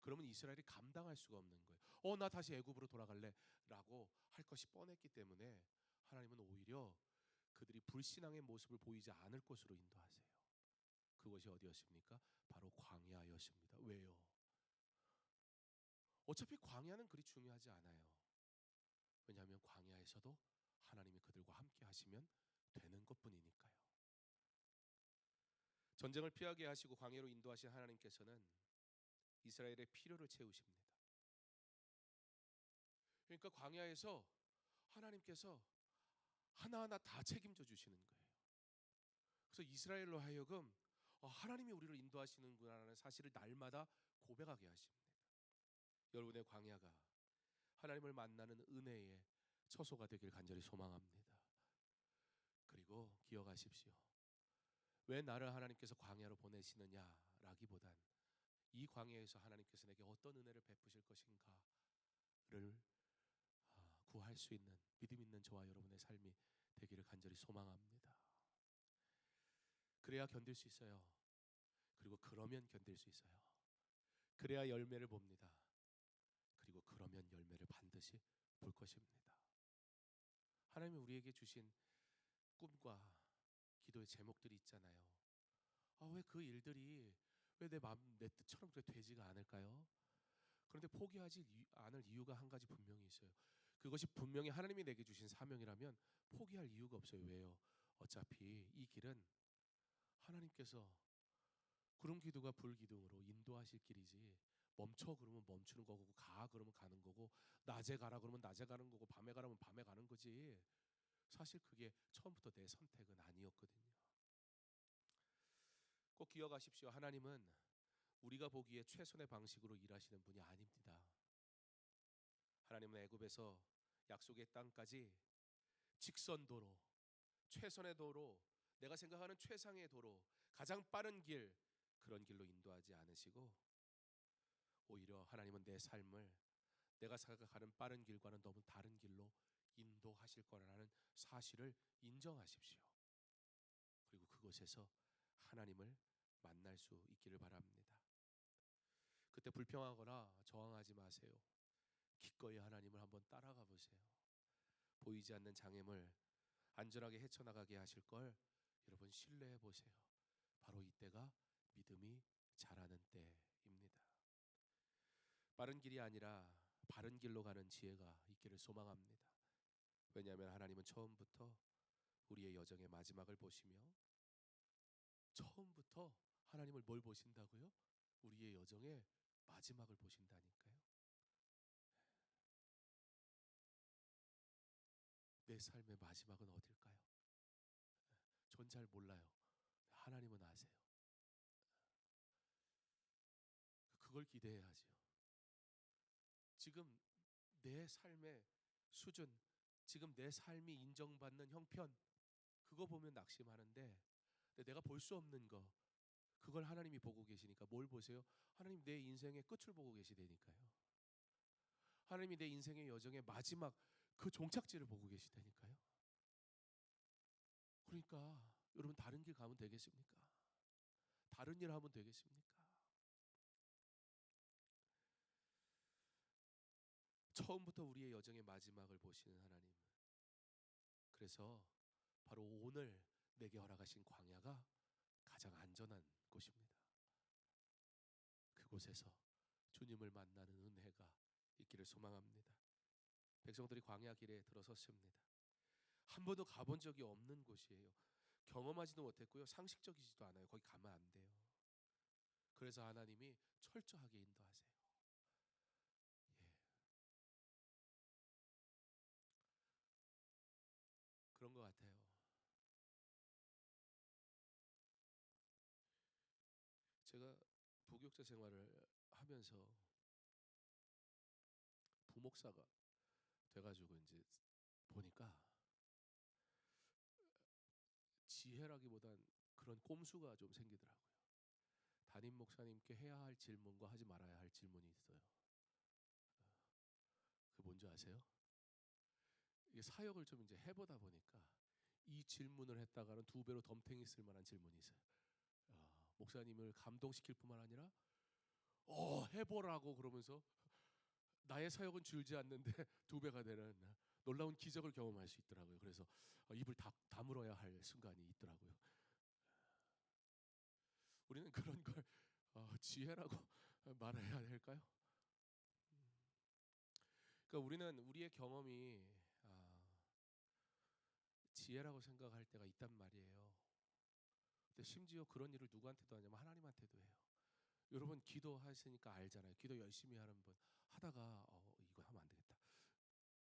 그러면 이스라엘이 감당할 수가 없는 거예요. 나 다시 애굽으로 돌아갈래라고 할 것이 뻔했기 때문에 하나님은 오히려 그들이 불신앙의 모습을 보이지 않을 곳으로 인도하세요. 그것이 어디였습니까? 바로 광야였습니다. 왜요? 어차피 광야는 그리 중요하지 않아요. 왜냐하면 광야에서도 하나님이 그들과 함께 하시면 되는 것뿐이니까요. 전쟁을 피하게 하시고 광야로 인도하신 하나님께서는 이스라엘의 필요를 채우십니다. 그러니까 광야에서 하나님께서 하나하나 다 책임져 주시는 거예요. 그래서 이스라엘로 하여금 하나님이 우리를 인도하시는구나라는 사실을 날마다 고백하게 하십니다. 여러분의 광야가 하나님을 만나는 은혜의 처소가 되길 간절히 소망합니다. 그리고 기억하십시오. 왜 나를 하나님께서 광야로 보내시느냐라기보단 이 광야에서 하나님께서 내게 어떤 은혜를 베푸실 것인가를 구할 수 있는 믿음 있는 저와 여러분의 삶이 되기를 간절히 소망합니다. 그래야 견딜 수 있어요. 그리고 그러면 견딜 수 있어요. 그래야 열매를 봅니다. 그리고 그러면 열매를 반드시 볼 것입니다. 하나님이 우리에게 주신 꿈과 기도의 제목들이 있잖아요. 왜 그 일들이 왜 내 뜻처럼 되지가 않을까요? 그런데 포기하지 않을 이유가 한 가지 분명히 있어요. 그것이 분명히 하나님이 내게 주신 사명이라면 포기할 이유가 없어요. 왜요? 어차피 이 길은 하나님께서 구름 기둥과 불 기둥으로 인도하실 길이지 멈춰 그러면 멈추는 거고 가 그러면 가는 거고 낮에 가라 그러면 낮에 가는 거고 밤에 가라면 밤에 가는 거지. 사실 그게 처음부터 내 선택은 아니었거든요. 꼭 기억하십시오. 하나님은 우리가 보기에 최선의 방식으로 일하시는 분이 아닙니다. 하나님은 애굽에서 약속의 땅까지 직선도로, 최선의 도로, 내가 생각하는 최상의 도로, 가장 빠른 길, 그런 길로 인도하지 않으시고 오히려 하나님은 내 삶을 내가 생각하는 빠른 길과는 너무 다른 길로 인도하실 거라는 사실을 인정하십시오. 그리고 그곳에서 하나님을 만날 수 있기를 바랍니다. 그때 불평하거나 저항하지 마세요. 기꺼이 하나님을 한번 따라가 보세요. 보이지 않는 장애물 안전하게 헤쳐나가게 하실 걸 여러분 신뢰해 보세요. 바로 이때가 믿음이 자라는 때입니다. 빠른 길이 아니라 바른 길로 가는 지혜가 있기를 소망합니다. 왜냐하면 하나님은 처음부터 우리의 여정의 마지막을 보시며 처음부터 하나님을 뭘 보신다고요? 우리의 여정의 마지막을 보신다니까요. 내 삶의 마지막은 어딜까요? 전 잘 몰라요. 하나님은 아세요. 그걸 기대해야죠. 지금 내 삶의 수준, 지금 내 삶이 인정받는 형편, 그거 보면 낙심하는데 내가 볼 수 없는 거, 그걸 하나님이 보고 계시니까 뭘 보세요? 하나님 내 인생의 끝을 보고 계시다니까요. 하나님이 내 인생의 여정의 마지막 그 종착지를 보고 계시다니까요. 그러니까 여러분 다른 길 가면 되겠습니까? 다른 일 하면 되겠습니까? 처음부터 우리의 여정의 마지막을 보시는 하나님. 그래서 바로 오늘 내게 허락하신 광야가 가장 안전한 곳입니다. 곳에서 주님을 만나는 은혜가 있기를 소망합니다. 백성들이 광야 길에 들어섰습니다. 한 번도 가본 적이 없는 곳이에요. 경험하지도 못했고요. 상식적이지도 않아요. 거기 가면 안 돼요. 그래서 하나님이 철저하게 인도하세요. 예. 그런 것 같아요. 제가 부교육자 생활을 하면서 부목사가 돼가지고 이제 보니까 지혜라기보단 그런 꼼수가 좀 생기더라고요. 담임 목사님께 해야 할 질문과 하지 말아야 할 질문이 있어요. 그 뭔지 아세요? 이게 사역을 좀 이제 해보다 보니까 이 질문을 했다가는 2배로 덤탱이 쓸 만한 질문이 있어요. 목사님을 감동시킬 뿐만 아니라 해보라고 그러면서 나의 사역은 줄지 않는데 2배가 되는 놀라운 기적을 경험할 수 있더라고요. 그래서 입을 다물어야 할 순간이 있더라고요. 우리는 그런 걸 지혜라고 말해야 될까요? 그러니까 우리는 우리의 경험이 지혜라고 생각할 때가 있단 말이에요. 근데 심지어 그런 일을 누구한테도 하냐면 하나님한테도 해요. 여러분 기도하시니까 알잖아요. 기도 열심히 하는 분 하다가 이거 하면 안 되겠다.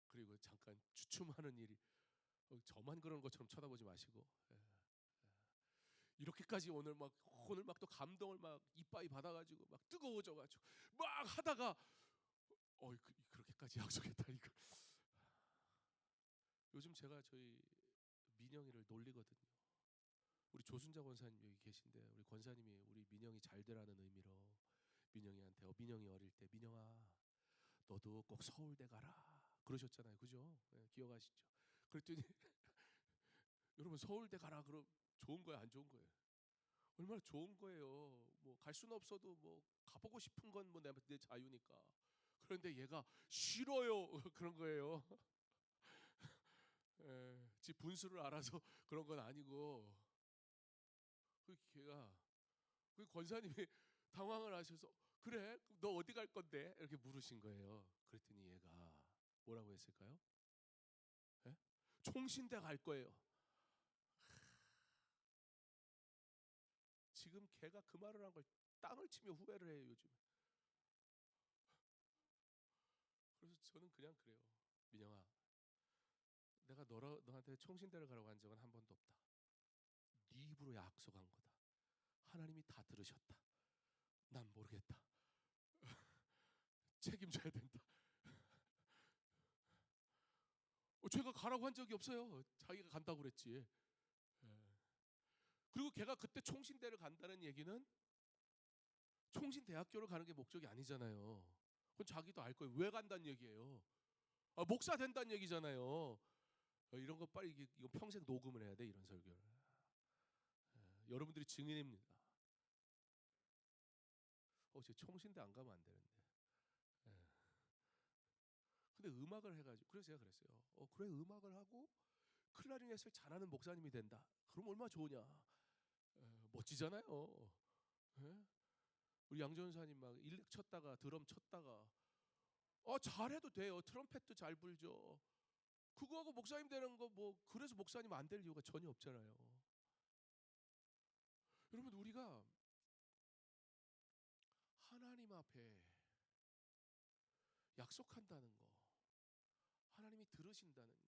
그리고 잠깐 주춤하는 일이 저만 그런 것처럼 쳐다보지 마시고 이렇게까지 오늘 막 또 감동을 막 이빠이 받아가지고 막 뜨거워져가지고 막 하다가 그렇게까지 약속했다 이거. 요즘 제가 저희 민영이를 놀리거든요. 우리 조순자 권사님 여기 계신데 우리 권사님이 우리 민영이 잘 되라는 의미로 민영이한테 민영이 어릴 때 민영아 너도 꼭 서울대 가라 그러셨잖아요. 그죠? 네, 기억하시죠? 그랬더니 여러분 서울대 가라 그럼 좋은 거야 안 좋은 거예요? 얼마나 좋은 거예요. 뭐 갈 수는 없어도 뭐 가보고 싶은 건 뭐 내 자유니까. 그런데 얘가 싫어요 그런 거예요. 지 분수를 알아서 그런 건 아니고 그 걔가 그 권사님이 당황을 하셔서 그래 너 어디 갈 건데 이렇게 물으신 거예요. 그랬더니 얘가 뭐라고 했을까요? 예? 총신대 갈 거예요. 지금 걔가 그 말을 한 걸 땅을 치며 후회를 해요 요즘. 그래서 저는 그냥 그래요. 민영아 내가 너한테 총신대를 가라고 한 적은 한 번도 없다. 네 입으로 약속한 거다. 하나님이 다 들으셨다. 난 모르겠다. 책임져야 된다. 제가 가라고 한 적이 없어요. 자기가 간다고 그랬지. 그리고 걔가 그때 총신대를 간다는 얘기는 총신대학교를 가는 게 목적이 아니잖아요. 그건 자기도 알 거예요. 왜 간다는 얘기예요. 목사 된다는 얘기잖아요. 이런 거 빨리 이거 평생 녹음을 해야 돼 이런 설교를. 여러분들이 증인입니다. 제 총신대 안 가면 안 되는데. 근데 음악을 해가지고 그래서 제가 그랬어요. 그래 음악을 하고 클라리넷을 잘하는 목사님이 된다. 그럼 얼마나 좋으냐. 멋지잖아요. 예? 우리 양전사님 막 일렉 쳤다가 드럼 쳤다가 잘해도 돼요. 트럼펫도 잘 불죠. 그거하고 목사님 되는 거 뭐 그래서 목사님 안 될 이유가 전혀 없잖아요. 여러분 우리가 하나님 앞에 약속한다는 거, 하나님이 들으신다는 거,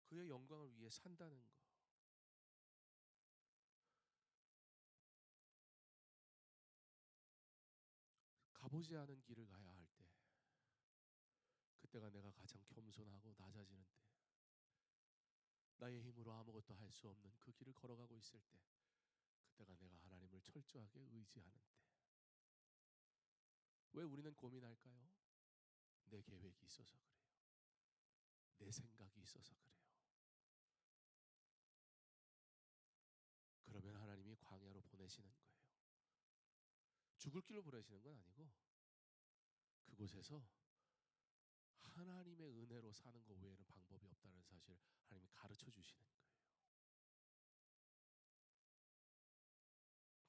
그의 영광을 위해 산다는 거. 가보지 않은 길을 가야 할 때, 그때가 내가 가장 겸손하고 낮아지는 때, 나의 힘으로 아무것도 할 수 없는 그 길을 걸어가고 있을 때, 그때가 내가 하나님을 철저하게 의지하는 때. 왜 우리는 고민할까요? 내 계획이 있어서 그래요. 내 생각이 있어서 그래요. 그러면 하나님이 광야로 보내시는 거예요. 죽을 길로 보내시는 건 아니고 그곳에서 하나님의 은혜로 사는 것 외에는 방법이 없다는 사실 하나님이 가르쳐 주시는 거예요.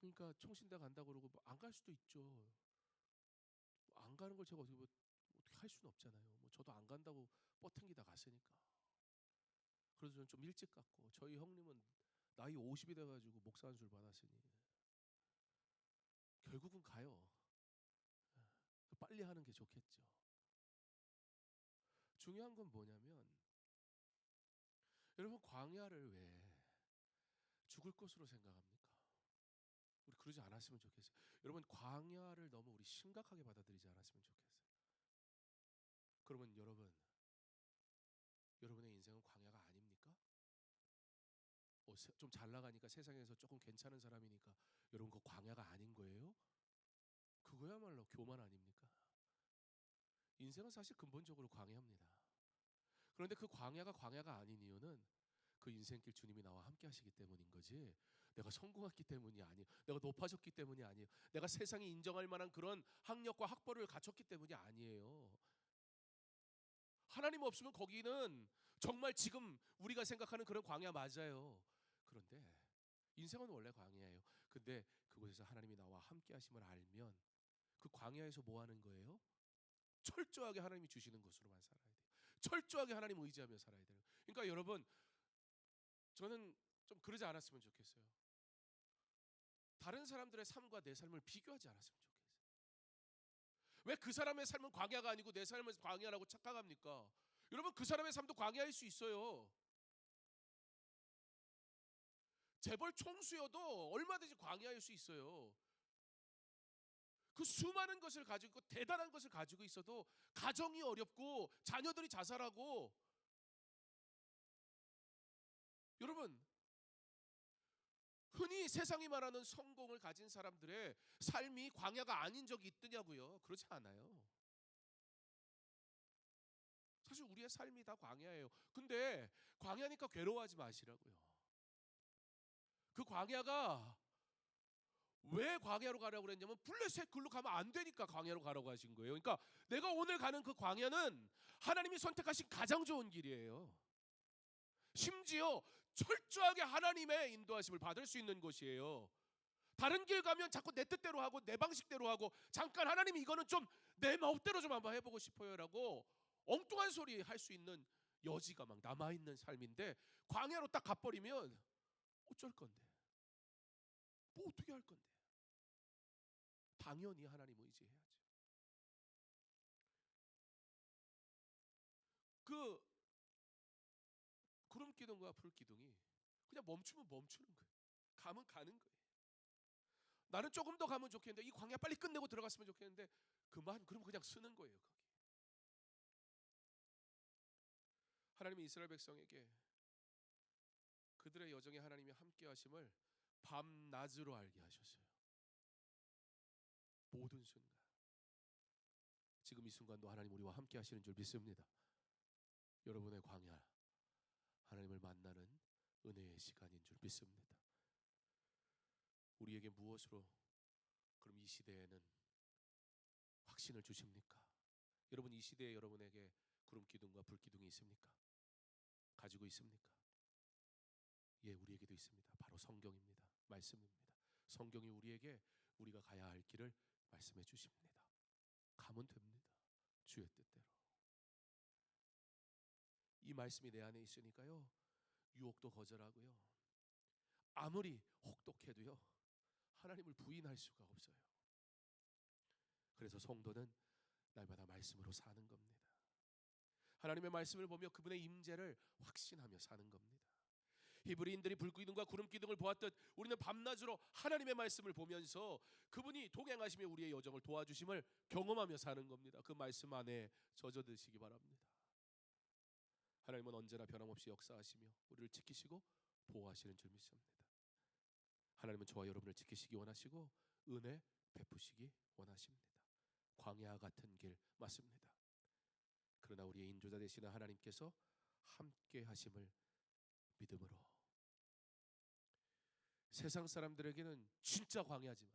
그러니까 총신대 간다고 그러고 뭐 안 갈 수도 있죠. 안 가는 걸 제가 어떻게 할 수는 없잖아요. 뭐 저도 안 간다고 뻗탱기다 갔으니까. 그래서 저는 좀 일찍 갔고, 저희 형님은 나이 50이 돼가지고 목사 안수를 받았으니 결국은 가요. 빨리 하는 게 좋겠죠. 중요한 건 뭐냐면, 여러분 광야를 왜 죽을 것으로 생각합니까? 우리 그러지 않았으면 좋겠어요. 여러분 광야를 너무 우리 심각하게 받아들이지 않았으면 좋겠어요. 그러면 여러분의 인생은 광야가 아닙니까? 좀 잘 나가니까 세상에서 조금 괜찮은 사람이니까 여러분 그 광야가 아닌 거예요? 그거야말로 교만 아닙니까? 인생은 사실 근본적으로 광야입니다. 그런데 그 광야가 아닌 이유는 그 인생길 주님이 나와 함께 하시기 때문인 거지, 내가 성공했기 때문이 아니에요. 내가 높아졌기 때문이 아니에요. 내가 세상이 인정할 만한 그런 학력과 학벌을 갖췄기 때문이 아니에요. 하나님 없으면 거기는 정말 지금 우리가 생각하는 그런 광야 맞아요. 그런데 인생은 원래 광야예요. 근데 그곳에서 하나님이 나와 함께 하심을 알면 그 광야에서 뭐 하는 거예요? 철저하게 하나님이 주시는 것으로만 살아야 돼요. 철저하게 하나님 의지하며 살아야 돼요. 그러니까 여러분, 저는 좀 그러지 않았으면 좋겠어요. 다른 사람들의 삶과 내 삶을 비교하지 않았으면 좋겠어요. 왜 그 사람의 삶은 광야가 아니고 내 삶은 광야라고 착각합니까? 여러분 그 사람의 삶도 광야일 수 있어요. 재벌 총수여도 얼마든지 광야일 수 있어요. 그 수많은 것을 가지고 있고 대단한 것을 가지고 있어도 가정이 어렵고 자녀들이 자살하고, 여러분 흔히 세상이 말하는 성공을 가진 사람들의 삶이 광야가 아닌 적이 있느냐고요? 그렇지 않아요. 사실 우리의 삶이 다 광야예요. 근데 광야니까 괴로워하지 마시라고요. 그 광야가 왜 광야로 가라고 그랬냐면 블레셋 글로 가면 안 되니까 광야로 가라고 하신 거예요. 그러니까 내가 오늘 가는 그 광야는 하나님이 선택하신 가장 좋은 길이에요. 심지어 철저하게 하나님의 인도하심을 받을 수 있는 곳이에요. 다른 길 가면 자꾸 내 뜻대로 하고 내 방식대로 하고, 잠깐 하나님 이거는 좀 내 마음대로 좀 한번 해보고 싶어요라고 엉뚱한 소리 할 수 있는 여지가 막 남아있는 삶인데, 광야로 딱 가버리면 어쩔 건데, 뭐 어떻게 할 건데. 당연히 하나님 의지해야죠. 그 구름 기둥과 불 기둥이 그냥 멈추면 멈추는 거예요. 가면 가는 거예요. 나는 조금 더 가면 좋겠는데, 이 광야 빨리 끝내고 들어갔으면 좋겠는데, 그럼 그냥 쓰는 거예요. 거기. 하나님이 이스라엘 백성에게 그들의 여정에 하나님이 함께 하심을 밤낮으로 알게 하셨어요. 모든 순간. 지금 이 순간도 하나님 우리와 함께 하시는 줄 믿습니다. 여러분의 광야, 하나님을 만나는 은혜의 시간인 줄 믿습니다. 우리에게 무엇으로 그럼 이 시대에는 확신을 주십니까? 여러분 이 시대에 여러분에게 구름 기둥과 불 기둥이 있습니까? 가지고 있습니까? 예, 우리에게도 있습니다. 바로 성경입니다. 말씀입니다. 성경이 우리에게 우리가 가야 할 길을 말씀해 주십니다. 가면 됩니다. 주의 뜻대로. 이 말씀이 내 안에 있으니까요, 유혹도 거절하고요, 아무리 혹독해도요 하나님을 부인할 수가 없어요. 그래서 성도는 날마다 말씀으로 사는 겁니다. 하나님의 말씀을 보며 그분의 임재를 확신하며 사는 겁니다. 히브리인들이 불기둥과 구름기둥을 보았듯 우리는 밤낮으로 하나님의 말씀을 보면서 그분이 동행하시며 우리의 여정을 도와주심을 경험하며 사는 겁니다. 그 말씀 안에 젖어드시기 바랍니다. 하나님은 언제나 변함없이 역사하시며 우리를 지키시고 보호하시는 줄 믿습니다. 하나님은 저와 여러분을 지키시기 원하시고 은혜 베푸시기 원하십니다. 광야 같은 길 맞습니다. 그러나 우리의 인도자 되시는 하나님께서 함께 하심을 믿음으로, 세상 사람들에게는 진짜 광야지만,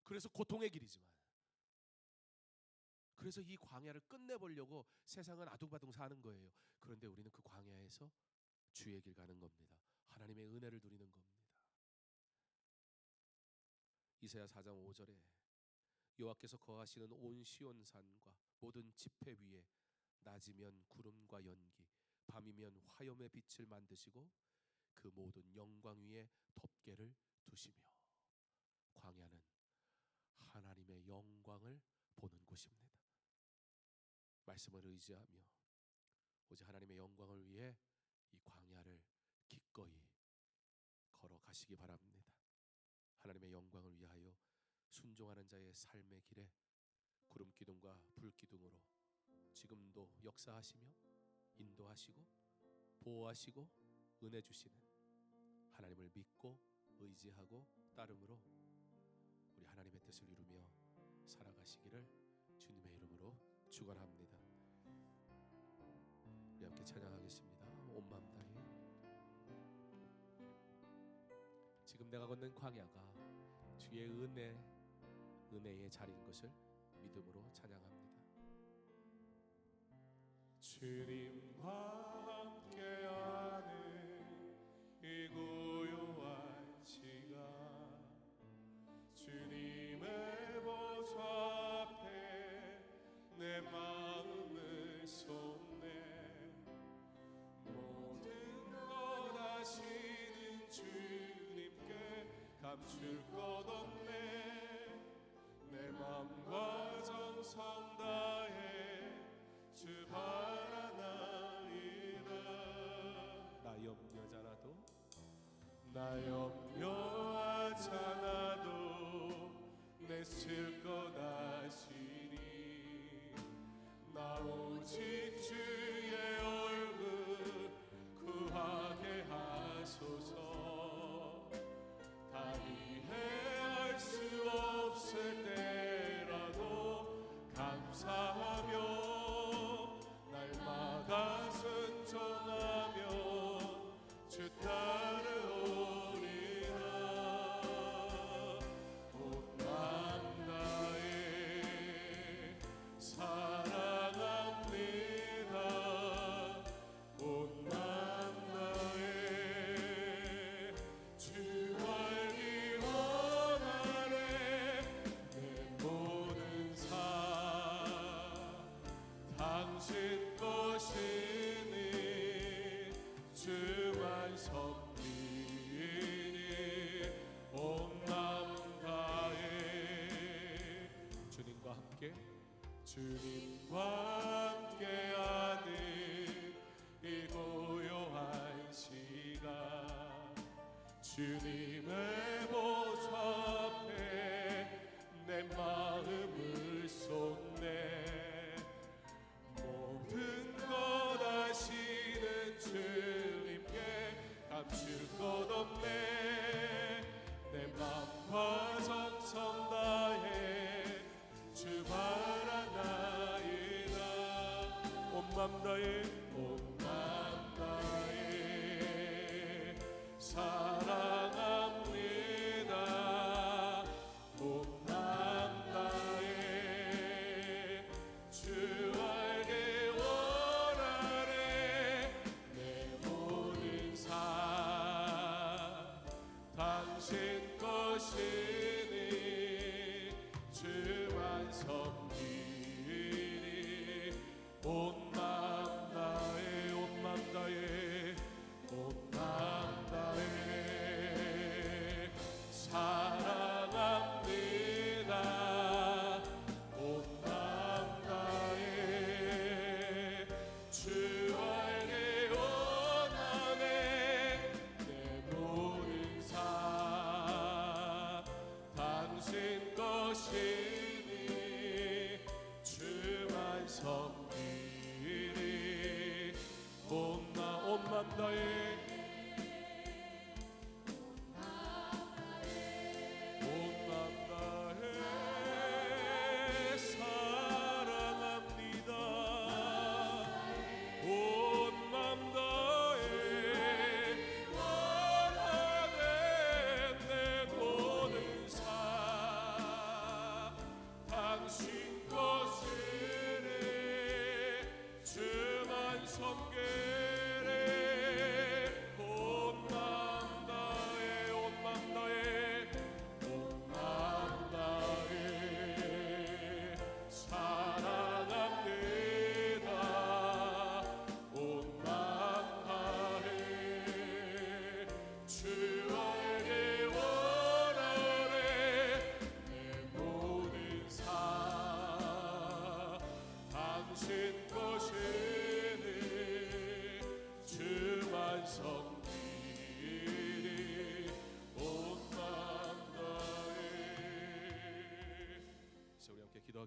그래서 고통의 길이지만, 그래서 이 광야를 끝내보려고 세상은 아둥바둥 사는 거예요. 그런데 우리는 그 광야에서 주의 길 가는 겁니다. 하나님의 은혜를 누리는 겁니다. 이사야 4장 5절에 여호와께서 거하시는 온 시온산과 모든 지폐 위에 낮이면 구름과 연기, 밤이면 화염의 빛을 만드시고 그 모든 영광 위에 덮개를 두시며. 광야는 하나님의 영광을 보는 곳입니다. 말씀을 의지하며 오직 하나님의 영광을 위해 이 광야를 기꺼이 걸어가시기 바랍니다. 하나님의 영광을 위하여 순종하는 자의 삶의 길에 구름 기둥과 불 기둥으로 지금도 역사하시며 인도하시고 보호하시고 은혜 주시는 하나님을 믿고 의지하고 따름으로 우리 하나님의 뜻을 이루며 살아가시기를 주님의 이름으로 축원합니다. 우리 함께 찬양하겠습니다. 온 마음 다해. 지금 내가 걷는 광야가 주의 은혜의 자리인 것을 믿음으로 찬양합니다. 주님과 함께하는 이 고요한 시간, 주님의 보좌 앞에 내 마음을 쏟네. 모든 것 아시는 주님께 감출 것 없네. 내 맘과 정성 다해 주 바라나이다. 나 염려하잖아도 내쓸 것 아시니 나 오직 주의 얼굴 구하게 하소서. 다 이해할 수 없을 때라도 감사하며 날마다 순종하며 주 따르오리라. 온 마음 다해 사랑합니다. 온 마음 다해 주 알기 원하네. 내 모든 삶 당신 것이니 주만 섬기니 온 마음 다해 주님과 함께하는 이 고요한 시간, 주님의 보좌 앞에 내 마음을 쏟네. 모든 것 아시는 주님께 감출 것 없네. 내 맘과 정성 다해 주 바라나이다. 온 맘 다해 사랑합니다. 온 맘 다해 주 알게 원하네. 내 모든 삶 당신 것이니 주만 섬기니 온 마음 다해 온 마음 다해 온 마음 다해 사랑합니다. 온 마음 다해 주 알게 원하네. 내 모든 삶 당신 것이니 주만 섬기니 온 마음 다해 온 마음 다해 사랑합니다. 온 마음 다해 원하네. 내 모든 삶 당신 것이니 주만 섬기네.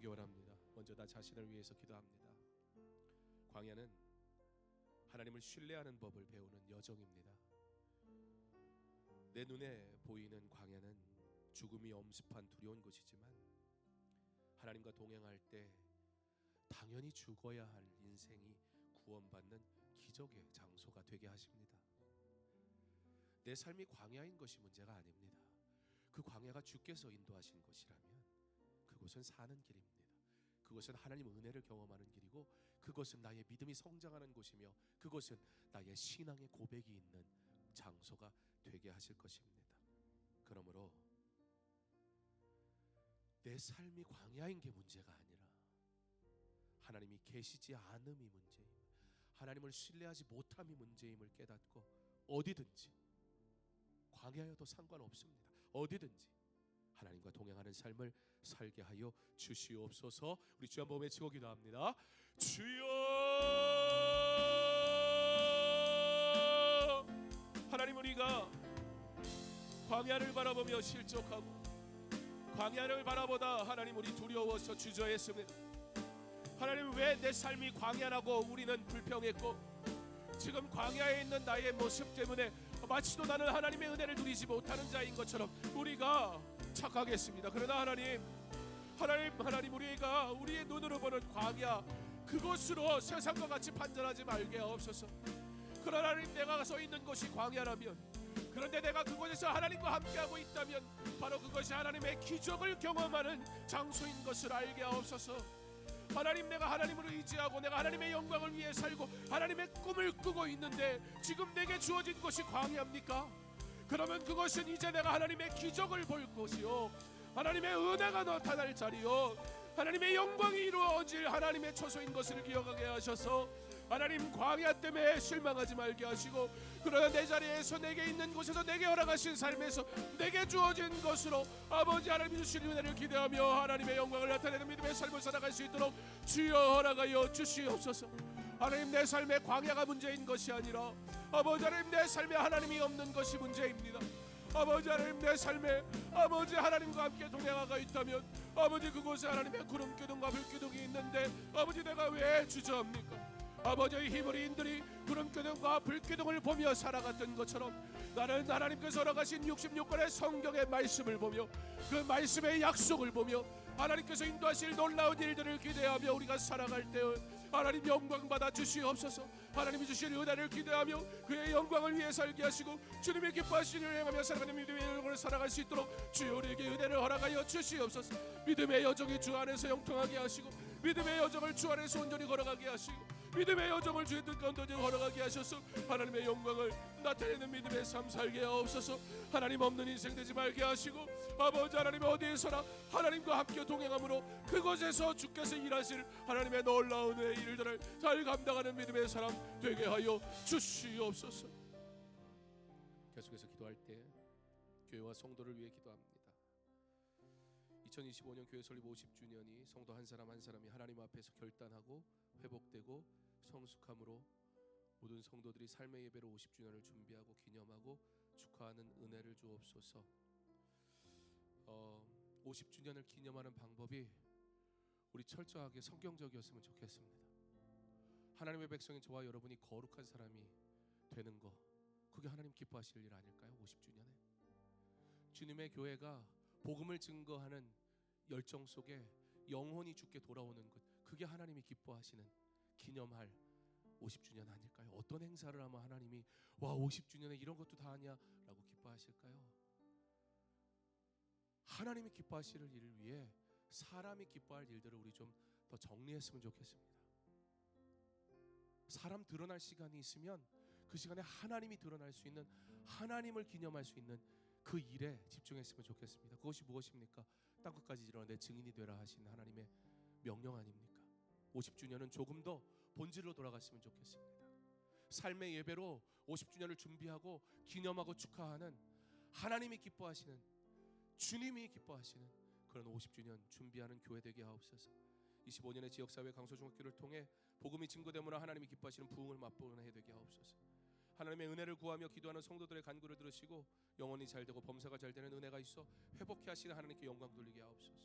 기도하기 원합니다. 먼저 나 자신을 위해서 기도합니다. 광야는 하나님을 신뢰하는 법을 배우는 여정입니다. 내 눈에 보이는 광야는 죽음이 엄습한 두려운 곳이지만 하나님과 동행할 때 당연히 죽어야 할 인생이 구원받는 기적의 장소가 되게 하십니다. 내 삶이 광야인 것이 문제가 아닙니다. 그 광야가 주께서 인도하신 곳이라면 그곳은 사는 길입니다. 그것은 하나님 은혜를 경험하는 길이고 그것은 나의 믿음이 성장하는 곳이며 그것은 나의 신앙의 고백이 있는 장소가 되게 하실 것입니다. 그러므로 내 삶이 광야인 게 문제가 아니라 하나님이 계시지 않음이 문제입니다. 하나님을 신뢰하지 못함이 문제임을 깨닫고 어디든지 광야여도 상관없습니다. 어디든지 하나님과 동행하는 삶을 살게 하여 주시옵소서. 우리 주 한번 외치고 기도합니다. 주여, 하나님, 우리가 광야를 바라보며 실족하고 광야를 바라보다 하나님 우리 두려워서 주저했습니다. 하나님, 왜 내 삶이 광야라고 우리는 불평했고 지금 광야에 있는 나의 모습 때문에 마치도 나는 하나님의 은혜를 누리지 못하는 자인 것처럼 우리가 착각했습니다. 그러나 하나님 우리가 우리의 눈으로 보는 광야 그것으로 세상과 같이 판단하지 말게 하옵소서. 그러나 하나님, 내가 서 있는 곳이 광야라면 그런데 내가 그곳에서 하나님과 함께하고 있다면 바로 그것이 하나님의 기적을 경험하는 장소인 것을 알게 하옵소서. 하나님, 내가 하나님을 의지하고 내가 하나님의 영광을 위해 살고 하나님의 꿈을 꾸고 있는데 지금 내게 주어진 것이 광야입니까? 그러면 그것은 이제 내가 하나님의 기적을 볼 곳이요 하나님의 은혜가 나타날 자리요 하나님의 영광이 이루어질 하나님의 처소인 것을 기억하게 하셔서 하나님, 광야 때문에 실망하지 말게 하시고 그러나 내 자리에서 내게 있는 곳에서 내게 허락하신 삶에서 내게 주어진 것으로 아버지 하나님 주신 은혜를 기대하며 하나님의 영광을 나타내는 믿음의 삶을 살아갈 수 있도록 주여 허락하여 주시옵소서. 하나님, 내 삶의 광야가 문제인 것이 아니라 아버지 하나님, 내 삶에 하나님이 없는 것이 문제입니다. 아버지 하나님, 내 삶에 아버지 하나님과 함께 동행하고 있다면 아버지 그곳에 하나님의 구름 기둥과 불 기둥이 있는데 아버지 내가 왜 주저합니까? 아버지의 히브리인들이 구름 기둥과 불 기둥을 보며 살아갔던 것처럼 나는 하나님께서 허락하신 66권의 성경의 말씀을 보며 그 말씀의 약속을 보며 하나님께서 인도하실 놀라운 일들을 기대하며 우리가 살아갈 때 하나님 영광 받아 주시옵소서. 하나님이 주실 은혜를 기대하며 그의 영광을 위해 살게 하시고 주님의 기뻐하신 일을 행하며 살아가는 믿음의 여정을 살아갈 수 있도록 주여 우리에게 은혜를 허락하여 주시옵소서. 믿음의 여정이 주 안에서 영통하게 하시고 믿음의 여정을 주 안에서 온전히 걸어가게 하시고 믿음의 여정을 주의 뜻 가운데 걸어가게 하셔서 하나님의 영광을 나타내는 믿음의 삶 살게 하옵소서. 하나님 없는 인생 되지 말게 하시고 아버지 하나님 어디에서나 하나님과 함께 동행함으로 그곳에서 주께서 일하실 하나님의 놀라운 일들을 잘 감당하는 믿음의 사람 되게 하여 주시옵소서. 계속해서 기도할 때 교회와 성도를 위해 기도합니다. 2025년 교회 설립 50주년이 성도 한 사람 한 사람이 하나님 앞에서 결단하고 회복되고 성숙함으로 모든 성도들이 삶의 예배로 50주년을 준비하고 기념하고 축하하는 은혜를 주옵소서. 50주년을 기념하는 방법이 우리 철저하게 성경적이었으면 좋겠습니다. 하나님의 백성인 저와 여러분이 거룩한 사람이 되는 거 그게 하나님 기뻐하실 일 아닐까요? 50주년에 주님의 교회가 복음을 증거하는 열정 속에 영혼이 주께 돌아오는 것 그게 하나님이 기뻐하시는 기념할 50주년 아닐까요? 어떤 행사를 하면 하나님이 와 50주년에 이런 것도 다 하냐 라고 기뻐하실까요? 하나님이 기뻐하실 일을 위해 사람이 기뻐할 일들을 우리 좀 더 정리했으면 좋겠습니다. 사람 드러날 시간이 있으면 그 시간에 하나님이 드러날 수 있는 하나님을 기념할 수 있는 그 일에 집중했으면 좋겠습니다. 그것이 무엇입니까? 땅끝까지 이르러 내 증인이 되라 하신 하나님의 명령 아닙니까? 50주년은 조금 더 본질로 돌아갔으면 좋겠습니다. 삶의 예배로 50주년을 준비하고 기념하고 축하하는 하나님이 기뻐하시는 주님이 기뻐하시는 그런 50주년 준비하는 교회 되게 하옵소서. 25년의 지역사회 강소중학교를 통해 복음이 증거되므로 하나님이 기뻐하시는 부흥을 맛보는 해 되게 하옵소서. 하나님의 은혜를 구하며 기도하는 성도들의 간구를 들으시고 영혼이 잘되고 범사가 잘되는 은혜가 있어 회복케 하시는 하나님께 영광 돌리게 하옵소서.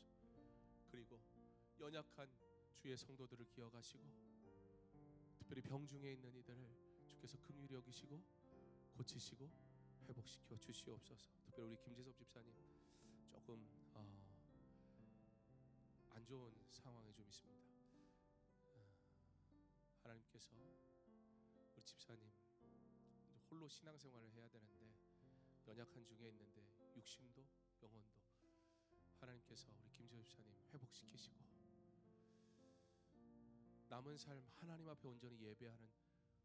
그리고 연약한 주의 성도들을 기억하시고 특별히 병중에 있는 이들을 주께서 긍휼히 여기시고 고치시고 회복시켜 주시옵소서. 특별히 우리 김재섭 집사님 조금 안 좋은 상황에 좀 있습니다. 하나님께서 우리 집사님 이제 홀로 신앙생활을 해야 되는데 연약한 중에 있는데 육신도 영혼도 하나님께서 우리 김재섭 집사님 회복시키시고 남은 삶 하나님 앞에 온전히 예배하는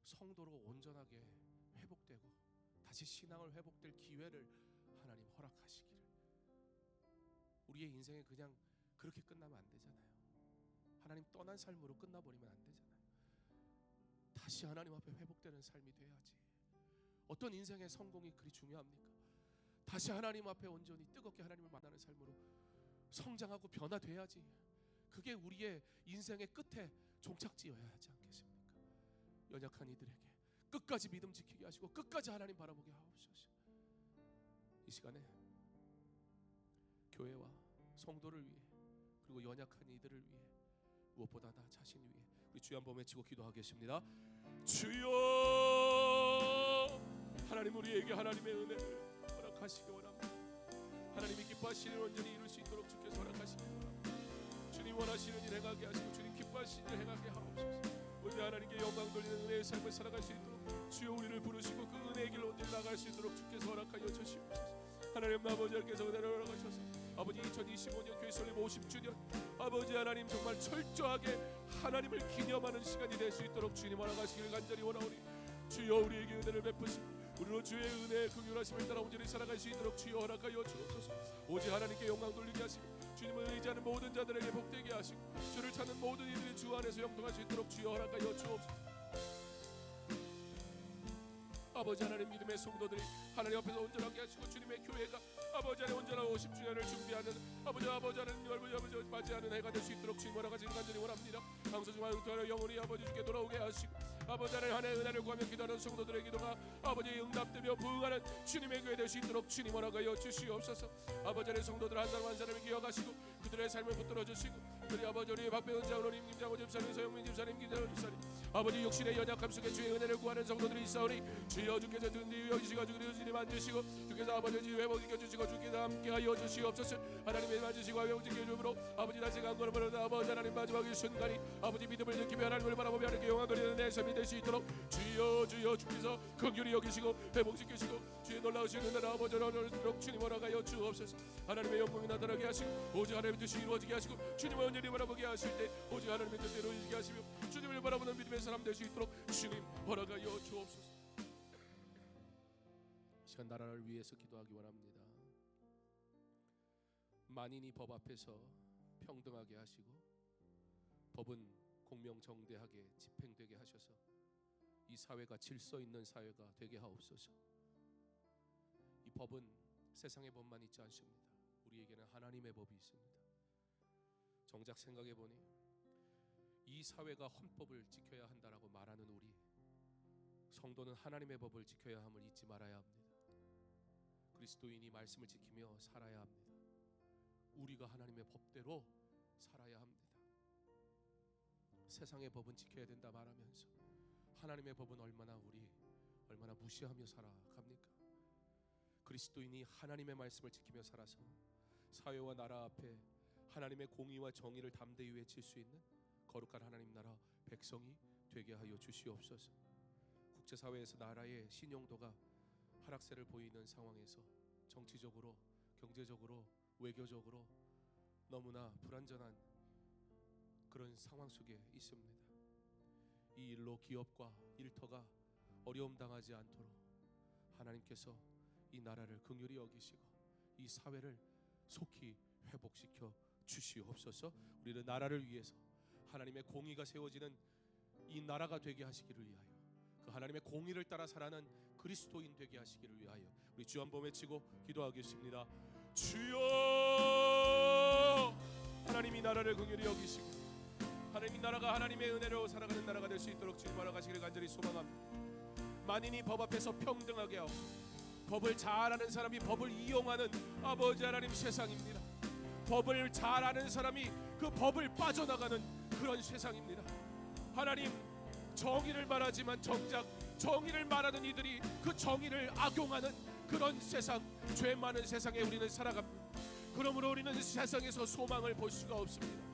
성도로 온전하게 회복되고 다시 신앙을 회복될 기회를 하나님 허락하시기를. 우리의 인생이 그냥 그렇게 끝나면 안 되잖아요. 하나님 떠난 삶으로 끝나버리면 안 되잖아요. 다시 하나님 앞에 회복되는 삶이 돼야지. 어떤 인생의 성공이 그리 중요합니까? 다시 하나님 앞에 온전히 뜨겁게 하나님을 만나는 삶으로 성장하고 변화돼야지. 그게 우리의 인생의 끝에 종착지여야 하지 않겠습니까? 연약한 이들에게 끝까지 믿음 지키게 하시고 끝까지 하나님 바라보게 하옵소서. 이 시간에 교회와 성도를 위해 그리고 연약한 이들을 위해 무엇보다 나 자신 위해 우리 주여 한번 외치고 기도하겠습니다. 주여, 하나님 우리에게 하나님의 은혜를 허락하시기 원합니다. 하나님이 기뻐하시는 온전히 이룰 수 있도록 주께서 허락하시기 원합니다. 주님 원하시는 일 행하게 하시고 주님 기뻐하시는 일 행하게 하옵소서. 우리 하나님께 영광 돌리는 은혜의 삶을 살아갈 수 있도록 주여 우리를 부르시고 그 은혜의 길로 온전히 나갈 수 있도록 주께서 허락하여 주시옵소서. 하나님 아버지께서 은혜를 허락하셔서 아버지 2025년 교회 설립 50주년 아버지 하나님 정말 철저하게 하나님을 기념하는 시간이 될 수 있도록 주님 허락하시기를 간절히 원하오니 주여 우리에게 은혜를 베푸시고 우리로 주의 은혜의 긍휼하심을 따라 온전히 살아갈 수 있도록 주여 허락하여 주옵소서. 오직 하나님께 영광 돌리게 하시고 주님을 의지하는 모든 자들에게 복되게 하시고 주를 찾는 모든 이들이 주 안에서 영통할 수 있도록 주여 허락하여 주옵소서. 아버지 하나님 믿음의 성도들이 하나님 앞에서 온전하게 하시고 주님의 교회가 아버지 하나님 온전한 50주년을 준비하는 아버지 하나님 아버지 맞이하는 해가 될 수 있도록 주님 허락하시길 간절히 원합니다. 강소중한 영토하여 영원히 아버지 주께 돌아오게 하시고 아버지 하나님 한 해 은혜를 구하며 기도하는 성도들의 기도가 아버지 응답되며 부응하는 주님의 교회 될 수 있도록 주님 허락하여 주시옵소서. 아버지 하나님 성도들 한 사람 한 사람을 기억하시고 그들의 삶을 붙들어 주시고 그리 아버지 우리 박배은 장로님 김장호 집사님 서영민 집사님 김장호 집사님 아버지 육신의 연약함 속에 주의 은혜를 구하는 성도들이 있사오니 주여 주께서 든든히 여기시고 주님 앉으시고 주께서 아버지 회복시켜 주시고 주께서 함께하여 주시옵소서. 하나님의 맞으시고 회복시켜 주므로 아버지 다시 간 걸음으로 아버지 하나님 마지막 이 순간이 아버지 믿음을 느끼며 하나님을 바라보며 하나님께 영광 돌리는 내 삶이 될 수 있도록 주여 주께서 긍휼히 여기시고 회복시키시고 주의 놀라우신 은혜를 아버지로 얻도록 주님 허락하여 주옵소서. 하나님의 영광이 나타나게 하시고 오직 하나님의 뜻이 이루어지게 하시고 주님을 온전히 바라보게 하실 때 오직 하나님의 뜻대로 이루어지게 하시며 주님을 바라보는 믿음의 사람 될 수 있도록 주님 허락하여 주옵소서. 시간 나라를 위해서 기도하기 원합니다. 만인이 법 앞에서 평등하게 하시고 법은 공명정대하게 집행되게 하셔서 이 사회가 질서 있는 사회가 되게 하옵소서. 이 법은 세상의 법만 있지 않습니다. 우리에게는 하나님의 법이 있습니다. 정작 생각해 보니 이 사회가 헌법을 지켜야 한다라고 말하는 우리 성도는 하나님의 법을 지켜야 함을 잊지 말아야 합니다. 그리스도인이 말씀을 지키며 살아야 합니다. 우리가 하나님의 법대로 살아야 합니다. 세상의 법은 지켜야 된다 말하면서 하나님의 법은 얼마나 무시하며 살아갑니까? 그리스도인이 하나님의 말씀을 지키며 살아서 사회와 나라 앞에 하나님의 공의와 정의를 담대히 외칠 수 있는 거룩한 하나님 나라 백성이 되게 하여 주시옵소서. 국제사회에서 나라의 신용도가 하락세를 보이는 상황에서 정치적으로, 경제적으로, 외교적으로 너무나 불안전한 그런 상황 속에 있습니다. 이 일로 기업과 일터가 어려움 당하지 않도록 하나님께서 이 나라를 긍휼히 여기시고 이 사회를 속히 회복시켜 주시옵소서. 우리는 나라를 위해서 하나님의 공의가 세워지는 이 나라가 되게 하시기를 위하여 그 하나님의 공의를 따라 살아가는 그리스도인 되게 하시기를 위하여 우리 주 한번 외치고 기도하겠습니다. 주여, 하나님이 나라를 긍휼히 여기시고 하나님이 나라가 하나님의 은혜로 살아가는 나라가 될 수 있도록 주님 알아가시기를 간절히 소망합니다. 만인이 법 앞에서 평등하게 하고 법을 잘 아는 사람이 법을 이용하는 아버지 하나님 세상입니다. 법을 잘 아는 사람이 그 법을 빠져나가는 그런 세상입니다. 하나님, 정의를 말하지만 정작 정의를 말하는 이들이 그 정의를 악용하는 그런 세상, 죄 많은 세상에 우리는 살아갑니다. 그러므로 우리는 세상에서 소망을 볼 수가 없습니다.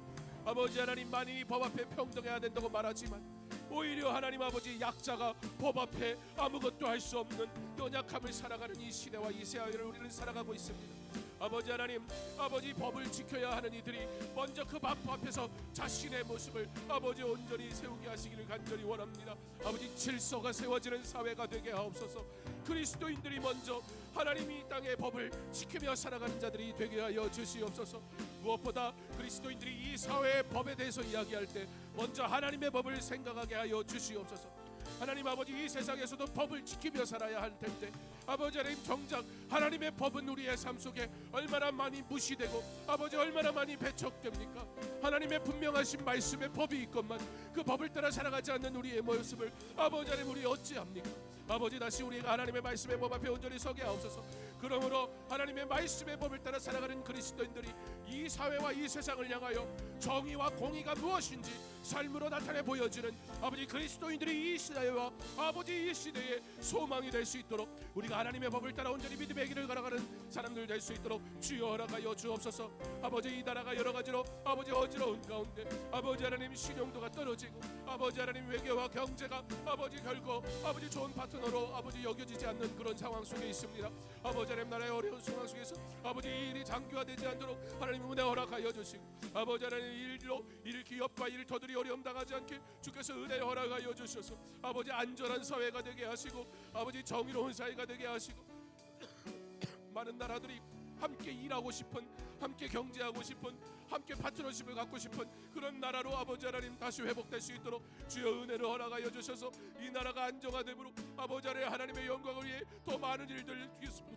아버지 하나님, 만인이 법 앞에 평등해야 된다고 말하지만 오히려 하나님 아버지, 약자가 법 앞에 아무것도 할 수 없는 연약함을 살아가는 이 시대와 이 세상을 우리는 살아가고 있습니다. 아버지 하나님, 아버지 법을 지켜야 하는 이들이 먼저 그 법 앞에서 자신의 모습을 아버지 온전히 세우게 하시기를 간절히 원합니다. 아버지, 질서가 세워지는 사회가 되게 하옵소서. 그리스도인들이 먼저 하나님이 이 땅의 법을 지키며 살아가는 자들이 되게 하여 주시옵소서. 무엇보다 그리스도인들이 이 사회의 법에 대해서 이야기할 때 먼저 하나님의 법을 생각하게 하여 주시옵소서. 하나님 아버지, 이 세상에서도 법을 지키며 살아야 할 텐데 아버지 하나님, 정작 하나님의 법은 우리의 삶 속에 얼마나 많이 무시되고 아버지 얼마나 많이 배척됩니까? 하나님의 분명하신 말씀의 법이 있건만 그 법을 따라 살아가지 않는 우리의 모습을 아버지 하나님, 우리 어찌합니까? 아버지, 다시 우리가 하나님의 말씀의 법 앞에 온전히 서게 하옵소서. 그러므로 하나님의 말씀의 법을 따라 살아가는 그리스도인들이 이 사회와 이 세상을 향하여 정의와 공의가 무엇인지 삶으로 나타내 보여주는 아버지 그리스도인들이 이 시대와 아버지 이 시대의 소망이 될 수 있도록 우리가 하나님의 법을 따라 온전히 믿음의 길을 걸어가는 사람들 될 수 있도록 주여 허락하여 주옵소서. 아버지, 이 나라가 여러 가지로 아버지 어지러운 가운데 아버지 하나님, 신용도가 떨어지고 아버지 하나님, 외교와 경제가 아버지 결코 아버지 좋은 파트너로 아버지 여겨지지 않는 그런 상황 속에 있습니다. 아버지 하나님, 나라의 어려운 상황 속에서 아버지 이 일이 장기화되지 않도록 하나님 은혜 허락하여 주시고 아버지 하나님, 일 기업과 일 터들이 어려움 당하지 않게 주께서 은혜 허락하여 주셔서 아버지 안전한 사회가 되게 하시고 아버지 정의로운 사회가 되게 하시고 많은 나라들이 함께 일하고 싶은, 함께 경제하고 싶은, 함께 파트너십을 갖고 싶은 그런 나라로 아버지 하나님 다시 회복될 수 있도록 주여 은혜를 허락하여 주셔서 이 나라가 안정화되므로 아버지 하나님의 영광을 위해 더 많은 일들,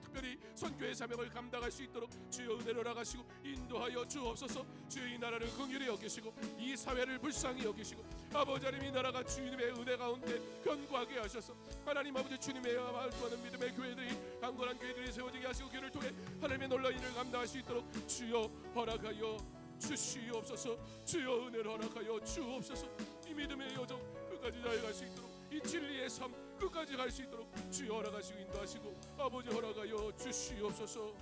특별히 선교의 사명을 감당할 수 있도록 주여 은혜를 허락하시고 인도하여 주옵소서. 주여 이 나라를 긍휼히 여기시고 이 사회를 불쌍히 여기시고 아버지 하나님, 이 나라가 주님의 은혜 가운데 견고하게 하셔서 하나님 아버지, 주님의 말씀하는 믿음의 교회들이, 강건한 교회들이 세워지게 하시고 그를 통해 하나님의 놀라운 일을 감당할 수 있도록 주여 허락하여 주시옵소서. 주여 은혜를 허락하여 주옵소서. 이 믿음의 여정 끝까지 나아갈 수 있도록, 이 진리의 삶 끝까지 갈 수 있도록 주여 허락하시고 인도하시고 아버지 허락하여 주시옵소서.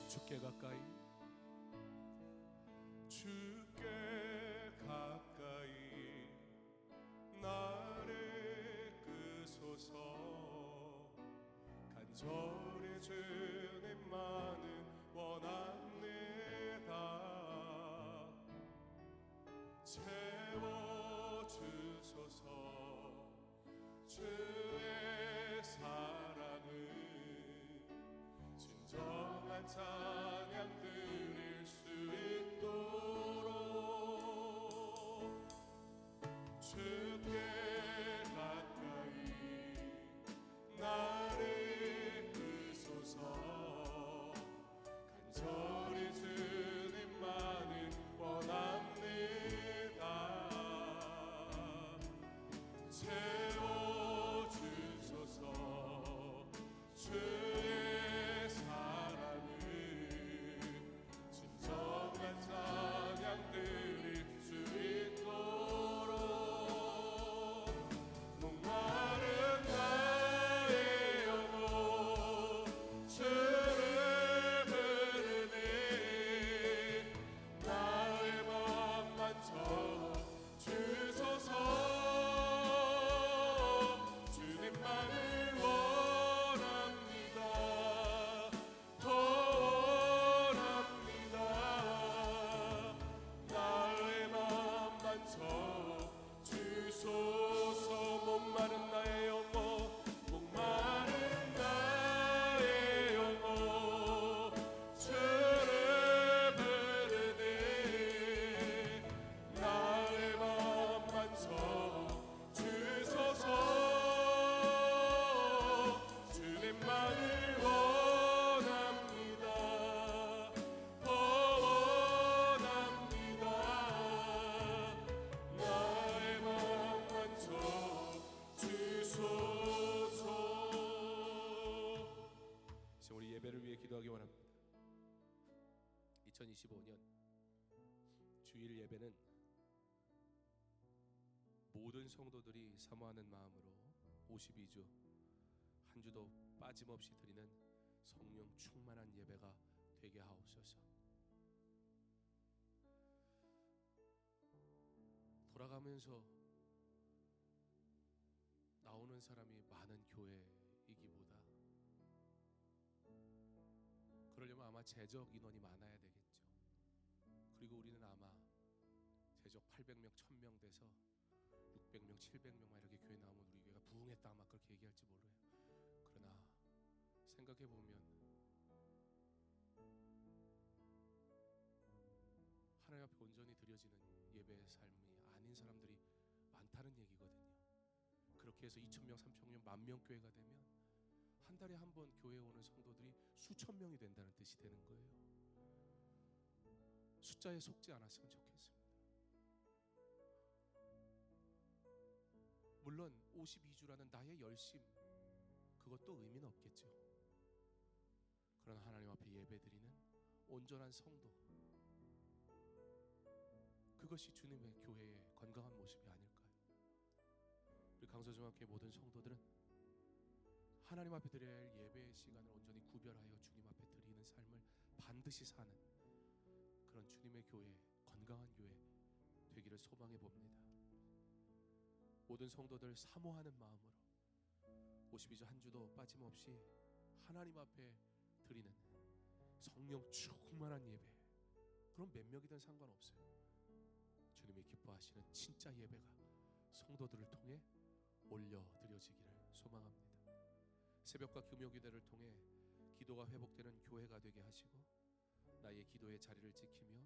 주께 가까이, 주께 가까이 나를 끄소서. 간절히 주님만을 원합니다. 채워주소서. 주 2025년 주일 예배는 모든 성도들이 사모하는 마음으로 52주 한 주도 빠짐없이 드리는 성령 충만한 예배가 되게 하옵소서. 돌아가면서 나오는 사람이 많은 교회이기보다 그러려면 아마 재적 인원이 많아야 되겠죠. 그리고 우리는 아마 재적 800명, 1000명 돼서 600명, 700명만 이렇게 교회 나오면 우리 교회가 부흥했다 아마 그렇게 얘기할지 몰라요. 그러나 생각해 보면 하나님 앞에 온전히 드려지는 예배의 삶이 아닌 사람들이 많다는 얘기거든요. 그렇게 해서 2000명, 3000명, 10,000명 교회가 되면 한 달에 한 번 교회에 오는 성도들이 수천 명이 된다는 뜻이 되는 거예요. 숫자에 속지 않았으면 좋겠습니다. 물론 52주라는 나의 열심 그것도 의미는 없겠죠. 그러나 하나님 앞에 예배드리는 온전한 성도, 그것이 주님의 교회의 건강한 모습이 아닐까요? 우리 강서중학교의 모든 성도들은 하나님 앞에 드려야 할 예배의 시간을 온전히 구별하여 주님 앞에 드리는 삶을 반드시 사는 그런 주님의 교회, 건강한 교회 되기를 소망해 봅니다. 모든 성도들 사모하는 마음으로 52주 한 주도 빠짐없이 하나님 앞에 드리는 성령 충만한 예배, 그럼 몇 명이든 상관없어요. 주님이 기뻐하시는 진짜 예배가 성도들을 통해 올려드려지기를 소망합니다. 새벽과 금요기도를 통해 기도가 회복되는 교회가 되게 하시고 나의 기도의 자리를 지키며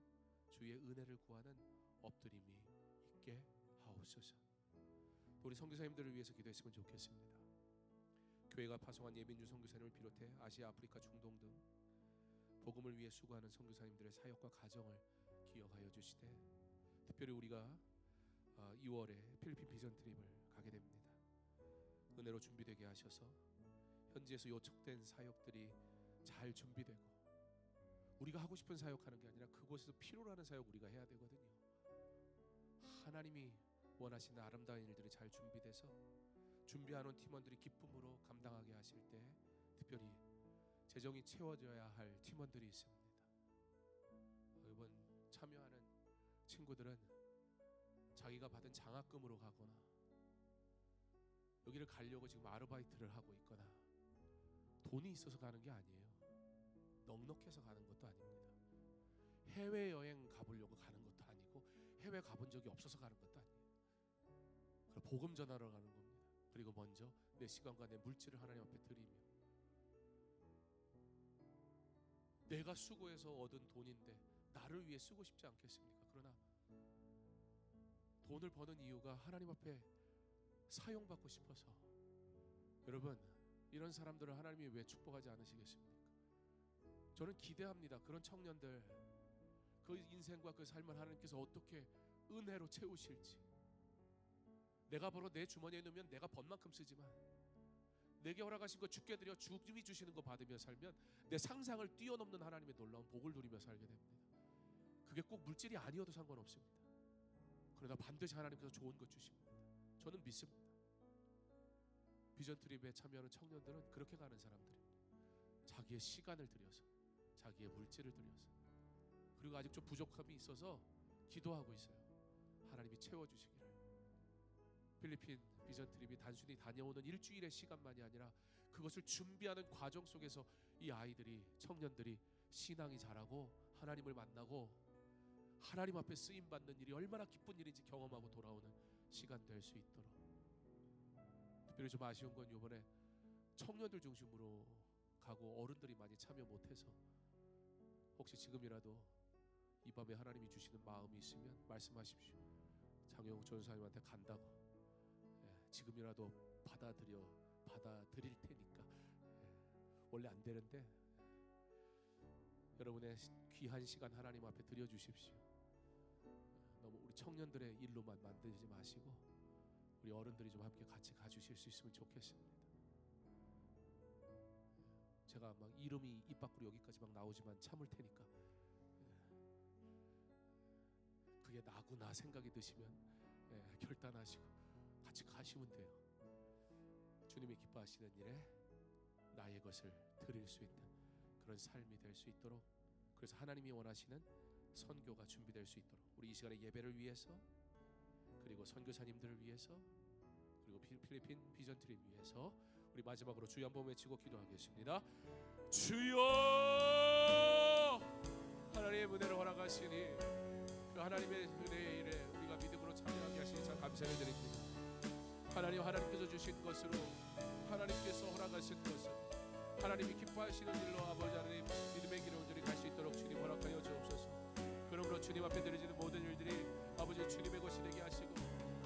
주의 은혜를 구하는 엎드림이 있게 하옵소서. 우리 선교사님들을 위해서 기도했으면 좋겠습니다. 교회가 파송한 예민주 선교사님을 비롯해 아시아, 아프리카, 중동 등 복음을 위해 수고하는 선교사님들의 사역과 가정을 기억하여 주시되, 특별히 우리가 2월에 필리핀 비전 트립을 가게 됩니다. 은혜로 준비되게 하셔서 현지에서 요청된 사역들이 잘 준비되고, 우리가 하고 싶은 사역하는 게 아니라 그곳에서 필요로 하는 사역 우리가 해야 되거든요. 하나님이 원하시는 아름다운 일들이 잘 준비돼서 준비하는 팀원들이 기쁨으로 감당하게 하실 때, 특별히 재정이 채워져야 할 팀원들이 있습니다. 이번 참여하는 친구들은 자기가 받은 장학금으로 가거나 여기를 가려고 지금 아르바이트를 하고 있거나 돈이 있어서 가는 게 아니에요. 넉넉해서 가는 것도 아닙니다. 해외여행 가보려고 가는 것도 아니고 해외 가본 적이 없어서 가는 것도 아니에요. 그럼 복음 전하러 가는 겁니다. 그리고 먼저 내 시간과 내 물질을 하나님 앞에 드리며, 내가 수고해서 얻은 돈인데 나를 위해 쓰고 싶지 않겠습니까? 그러나 돈을 버는 이유가 하나님 앞에 사용받고 싶어서. 여러분, 이런 사람들을 하나님이 왜 축복하지 않으시겠습니까? 저는 기대합니다. 그런 청년들, 그 인생과 그 삶을 하나님께서 어떻게 은혜로 채우실지. 내가 벌어 내 주머니에 넣으면 내가 번 만큼 쓰지만 내게 허락하신 거 주께 드려 주님이 주시는 거 받으며 살면 내 상상을 뛰어넘는 하나님의 놀라운 복을 누리며 살게 됩니다. 그게 꼭 물질이 아니어도 상관없습니다. 그러나 반드시 하나님께서 좋은 것 주십니다. 저는 믿습니다. 비전 트립에 참여하는 청년들은 그렇게 가는 사람들입니다. 자기의 시간을 들여서, 자기의 물질을 들여서, 그리고 아직 좀 부족함이 있어서 기도하고 있어요. 하나님이 채워주시기를. 필리핀 비전 트립이 단순히 다녀오는 일주일의 시간만이 아니라 그것을 준비하는 과정 속에서 이 아이들이, 청년들이 신앙이 자라고 하나님을 만나고 하나님 앞에 쓰임 받는 일이 얼마나 기쁜 일인지 경험하고 돌아오는 시간 될 수 있도록. 특별히 좀 아쉬운 건 이번에 청년들 중심으로 가고 어른들이 많이 참여 못해서, 혹시 지금이라도 이 밤에 하나님이 주시는 마음이 있으면 말씀하십시오. 장영 전사님한테 간다고. 지금이라도 받아들일 테니까. 원래 안 되는데 여러분의 귀한 시간 하나님 앞에 드려주십시오. 너무 우리 청년들의 일로만 만들지 마시고 우리 어른들이 좀 함께 같이 가주실 수 있으면 좋겠습니다. 제가 막 이름이 입 밖으로 여기까지 막 나오지만 참을 테니까 그게 나구나 생각이 드시면 결단하시고 같이 가시면 돼요. 주님이 기뻐하시는 일에 나의 것을 드릴 수 있는 그런 삶이 될 수 있도록, 그래서 하나님이 원하시는 선교가 준비될 수 있도록 우리 이 시간에 예배를 위해서, 그리고 선교사님들을 위해서, 그리고 필리핀 비전 트립 위해서 우리 마지막으로 주여 한번 외치고 기도하겠습니다. 주여, 하나님의 은혜를 허락하시니 그 하나님의 은혜의 일에 우리가 믿음으로 참여하게 하시니 참 감사를 드립니다. 하나님께서 주신 것으로, 하나님께서 허락하신 것을 하나님이 기뻐하시는 일로 아버지 하나님 믿음의 길을 온전히 갈 수 있도록 주님 허락하여 주옵소서. 그러므로 주님 앞에 드려지는 모든 일들이 아버지 주님의 것이 되게 하시고,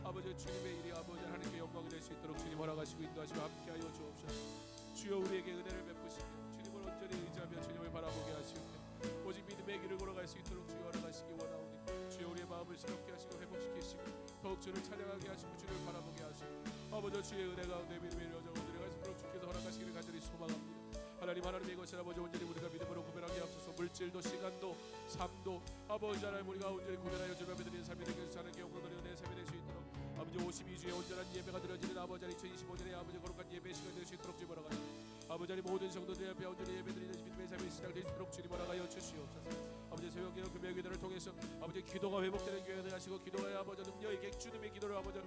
아버지 주님의 일이 아버지 하나님께 영광이 될 수 있도록 주님 허락하시고 인도하시고 함께하여 주옵소서. 주여 우리에게 은혜를 베푸시며 주님을 온전히 의지하며 주님을 바라보게 하시고 오직 믿음의 길을 걸어갈 수 있도록 주여 허락하시기 원하오니, 주여 우리의 마음을 새롭게 하시고 회복시키시고 더욱 주를 찬양하게 하시고 주를 바라보게 하시고 아버지 주의 은혜 가운데 믿음의 여정 온전히 갈 수 있도록 주께서 허락하시기를 간절히 소망합니다. 하나님의 것을 아버지 온전히 우리가 믿음으로 구별하게 하옵소서. 물질도 시간도 삶도 아버지 하나님 우리가 온전히 구별하여 주며 드리는 삶이 되게 해주시는 영광 드리는 내 삶이 될 수 있도록 아버지 52주의 온전한 예배가 드려지는 아버지 2025년에 아버지 거룩한 예배 시간 될 수 있도록 주님 허락하시고 아버지 하나님 모든 성도들 앞에 온전히 예배 드리는 믿음의 삶이 시작될 수 있도록 주님 허락하여 주시옵소서. 아버지 새벽기도 금요일 기도를 통해서 아버지 기도가 회복되는 교회를 하시고 기도가 아버지 능력있게 주님의 기도를 아버지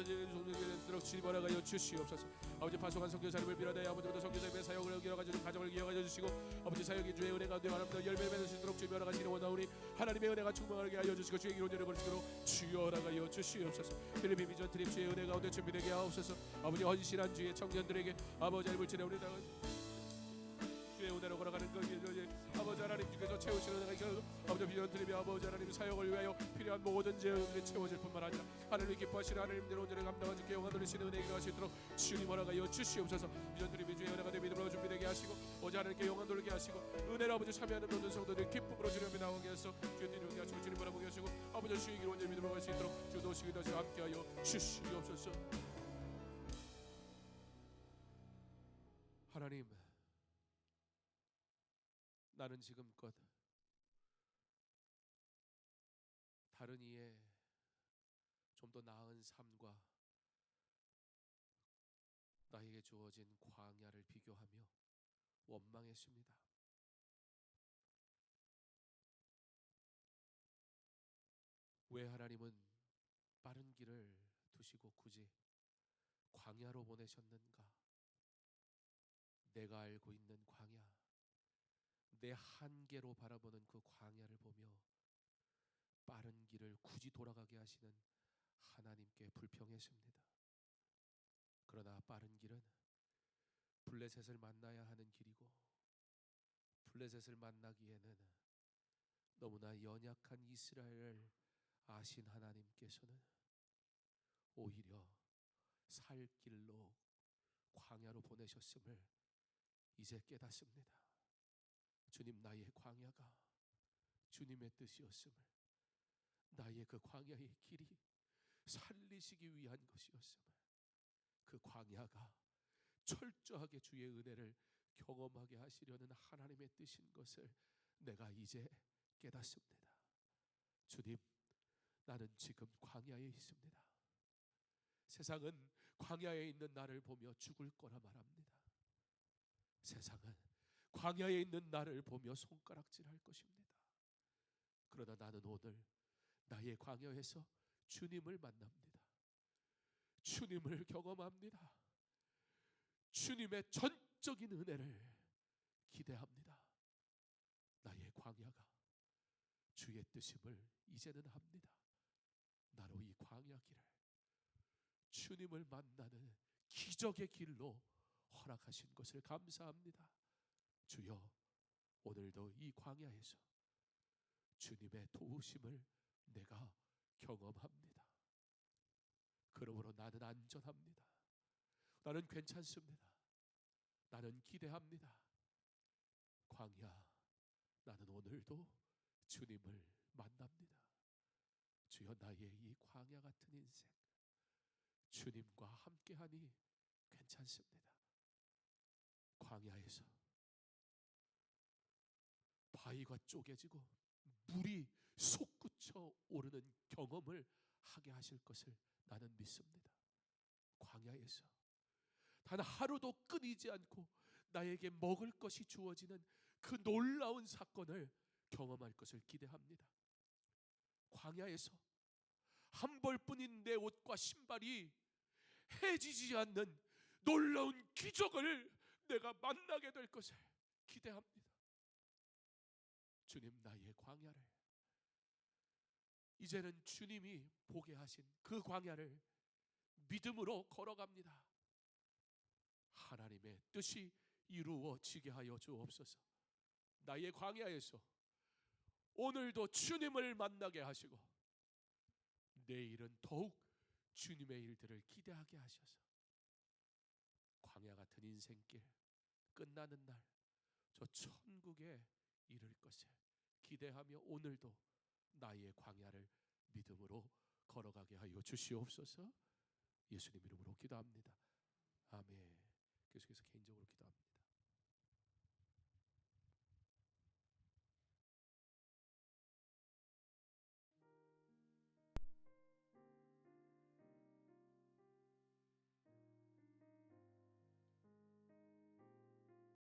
종료되도록 주님 허락하여 주시옵소서. 아버지 파송한 선교사님을 비롯하여 아버지부터 선교사님의 사역을 기억하여 가정을 기억하여 주시고 아버지 사역이 주의 은혜 가운데 바랍니다. 열매를 맺을 수 있도록 주님 허락하시는 원하오니 하나님의 은혜가 충만하게 하여 주시고 주의 길을 온전히 걸으시도록 주여 허락하여 주시옵소서. 필리핀 비전 트립 주의 은혜 가운데 준비되게 하옵소서. 아버지 헌신한 주의 청년들에게 아버지 물질에 우리 주의 은혜로 걸어가는 것 아버지 하나님 주께서 채우시는 은혜가 아버지 비전 트립의 아버지 하나님 사역을 위하여 필요한 모든 재원들이 채워질 뿐만 아니라 하나님 기뻐하시는 하나님들의 온전히 감당하지 영광 돌리시는 은혜가 할 수 있도록 주님 허락하여 주시옵소서. 비전 트립의 주의 은혜가 내 믿음으로 준비되게 하시고 오직 하나님께 영광 돌리게 하시고 은혜로 아버지 참여하는 모든 성도들이 기쁨으로 주님 앞에 나오게 하소서. 주님 이루게 하시고 주님 바라보게 하시고 아버지 주의 길을 온전히 믿음으로 갈 수 있도록 주도 시기 다시 함께하여 주시옵소서. 하나님, 나는 지금껏 다른 이의 좀 더 나은 삶과 나에게 주어진 광야를 비교하며 원망했습니다. 왜 하나님은 빠른 길을 두시고 굳이 광야로 보내셨는가? 내가 알고 있는 광야, 내 한계로 바라보는 그 광야를 보며 빠른 길을 굳이 돌아가게 하시는 하나님께 불평했습니다. 그러나 빠른 길은 블레셋을 만나야 하는 길이고 블레셋을 만나기에는 너무나 연약한 이스라엘을 아신 하나님께서는 오히려 살 길로 광야로 보내셨음을 이제 깨닫습니다. 주님, 나의 광야가 주님의 뜻이었음을, 나의 그 광야의 길이 살리시기 위한 것이었음을, 그 광야가 철저하게 주의 은혜를 경험하게 하시려는 하나님의 뜻인 것을 내가 이제 깨닫습니다. 주님, 나는 지금 광야에 있습니다. 세상은 광야에 있는 나를 보며 죽을 거라 말합니다. 세상은 광야에 있는 나를 보며 손가락질할 것입니다. 그러나 나는 오늘 나의 광야에서 주님을 만납니다. 주님을 경험합니다. 주님의 전적인 은혜를 기대합니다. 나의 광야가 주의 뜻임을 이제는 합니다. 나로 이 광야 길을 주님을 만나는 기적의 길로 허락하신 것을 감사합니다. 주여, 오늘도 이 광야에서 주님의 도우심을 내가 경험합니다. 그러므로 나는 안전합니다. 나는 괜찮습니다. 나는 기대합니다. 광야, 나는 오늘도 주님을 만납니다. 주여, 나의 이 광야 같은 인생 주님과 함께하니 괜찮습니다. 광야에서 바위가 쪼개지고 물이 솟구쳐 오르는 경험을 하게 하실 것을 나는 믿습니다. 광야에서 단 하루도 끊이지 않고 나에게 먹을 것이 주어지는 그 놀라운 사건을 경험할 것을 기대합니다. 광야에서 한 벌뿐인 내 옷과 신발이 해지지 않는 놀라운 기적을 내가 만나게 될 것을 기대합니다. 주님, 나의 광야를, 이제는 주님이 보게 하신 그 광야를 믿음으로 걸어갑니다. 하나님의 뜻이 이루어지게 하여 주옵소서. 나의 광야에서 오늘도 주님을 만나게 하시고 내일은 더욱 주님의 일들을 기대하게 하셔서 광야 같은 인생길 끝나는 날 저 천국에 이를 것을 기대하며 오늘도 나의 광야를 믿음으로 걸어가게 하여 주시옵소서. 예수님 이름으로 기도합니다.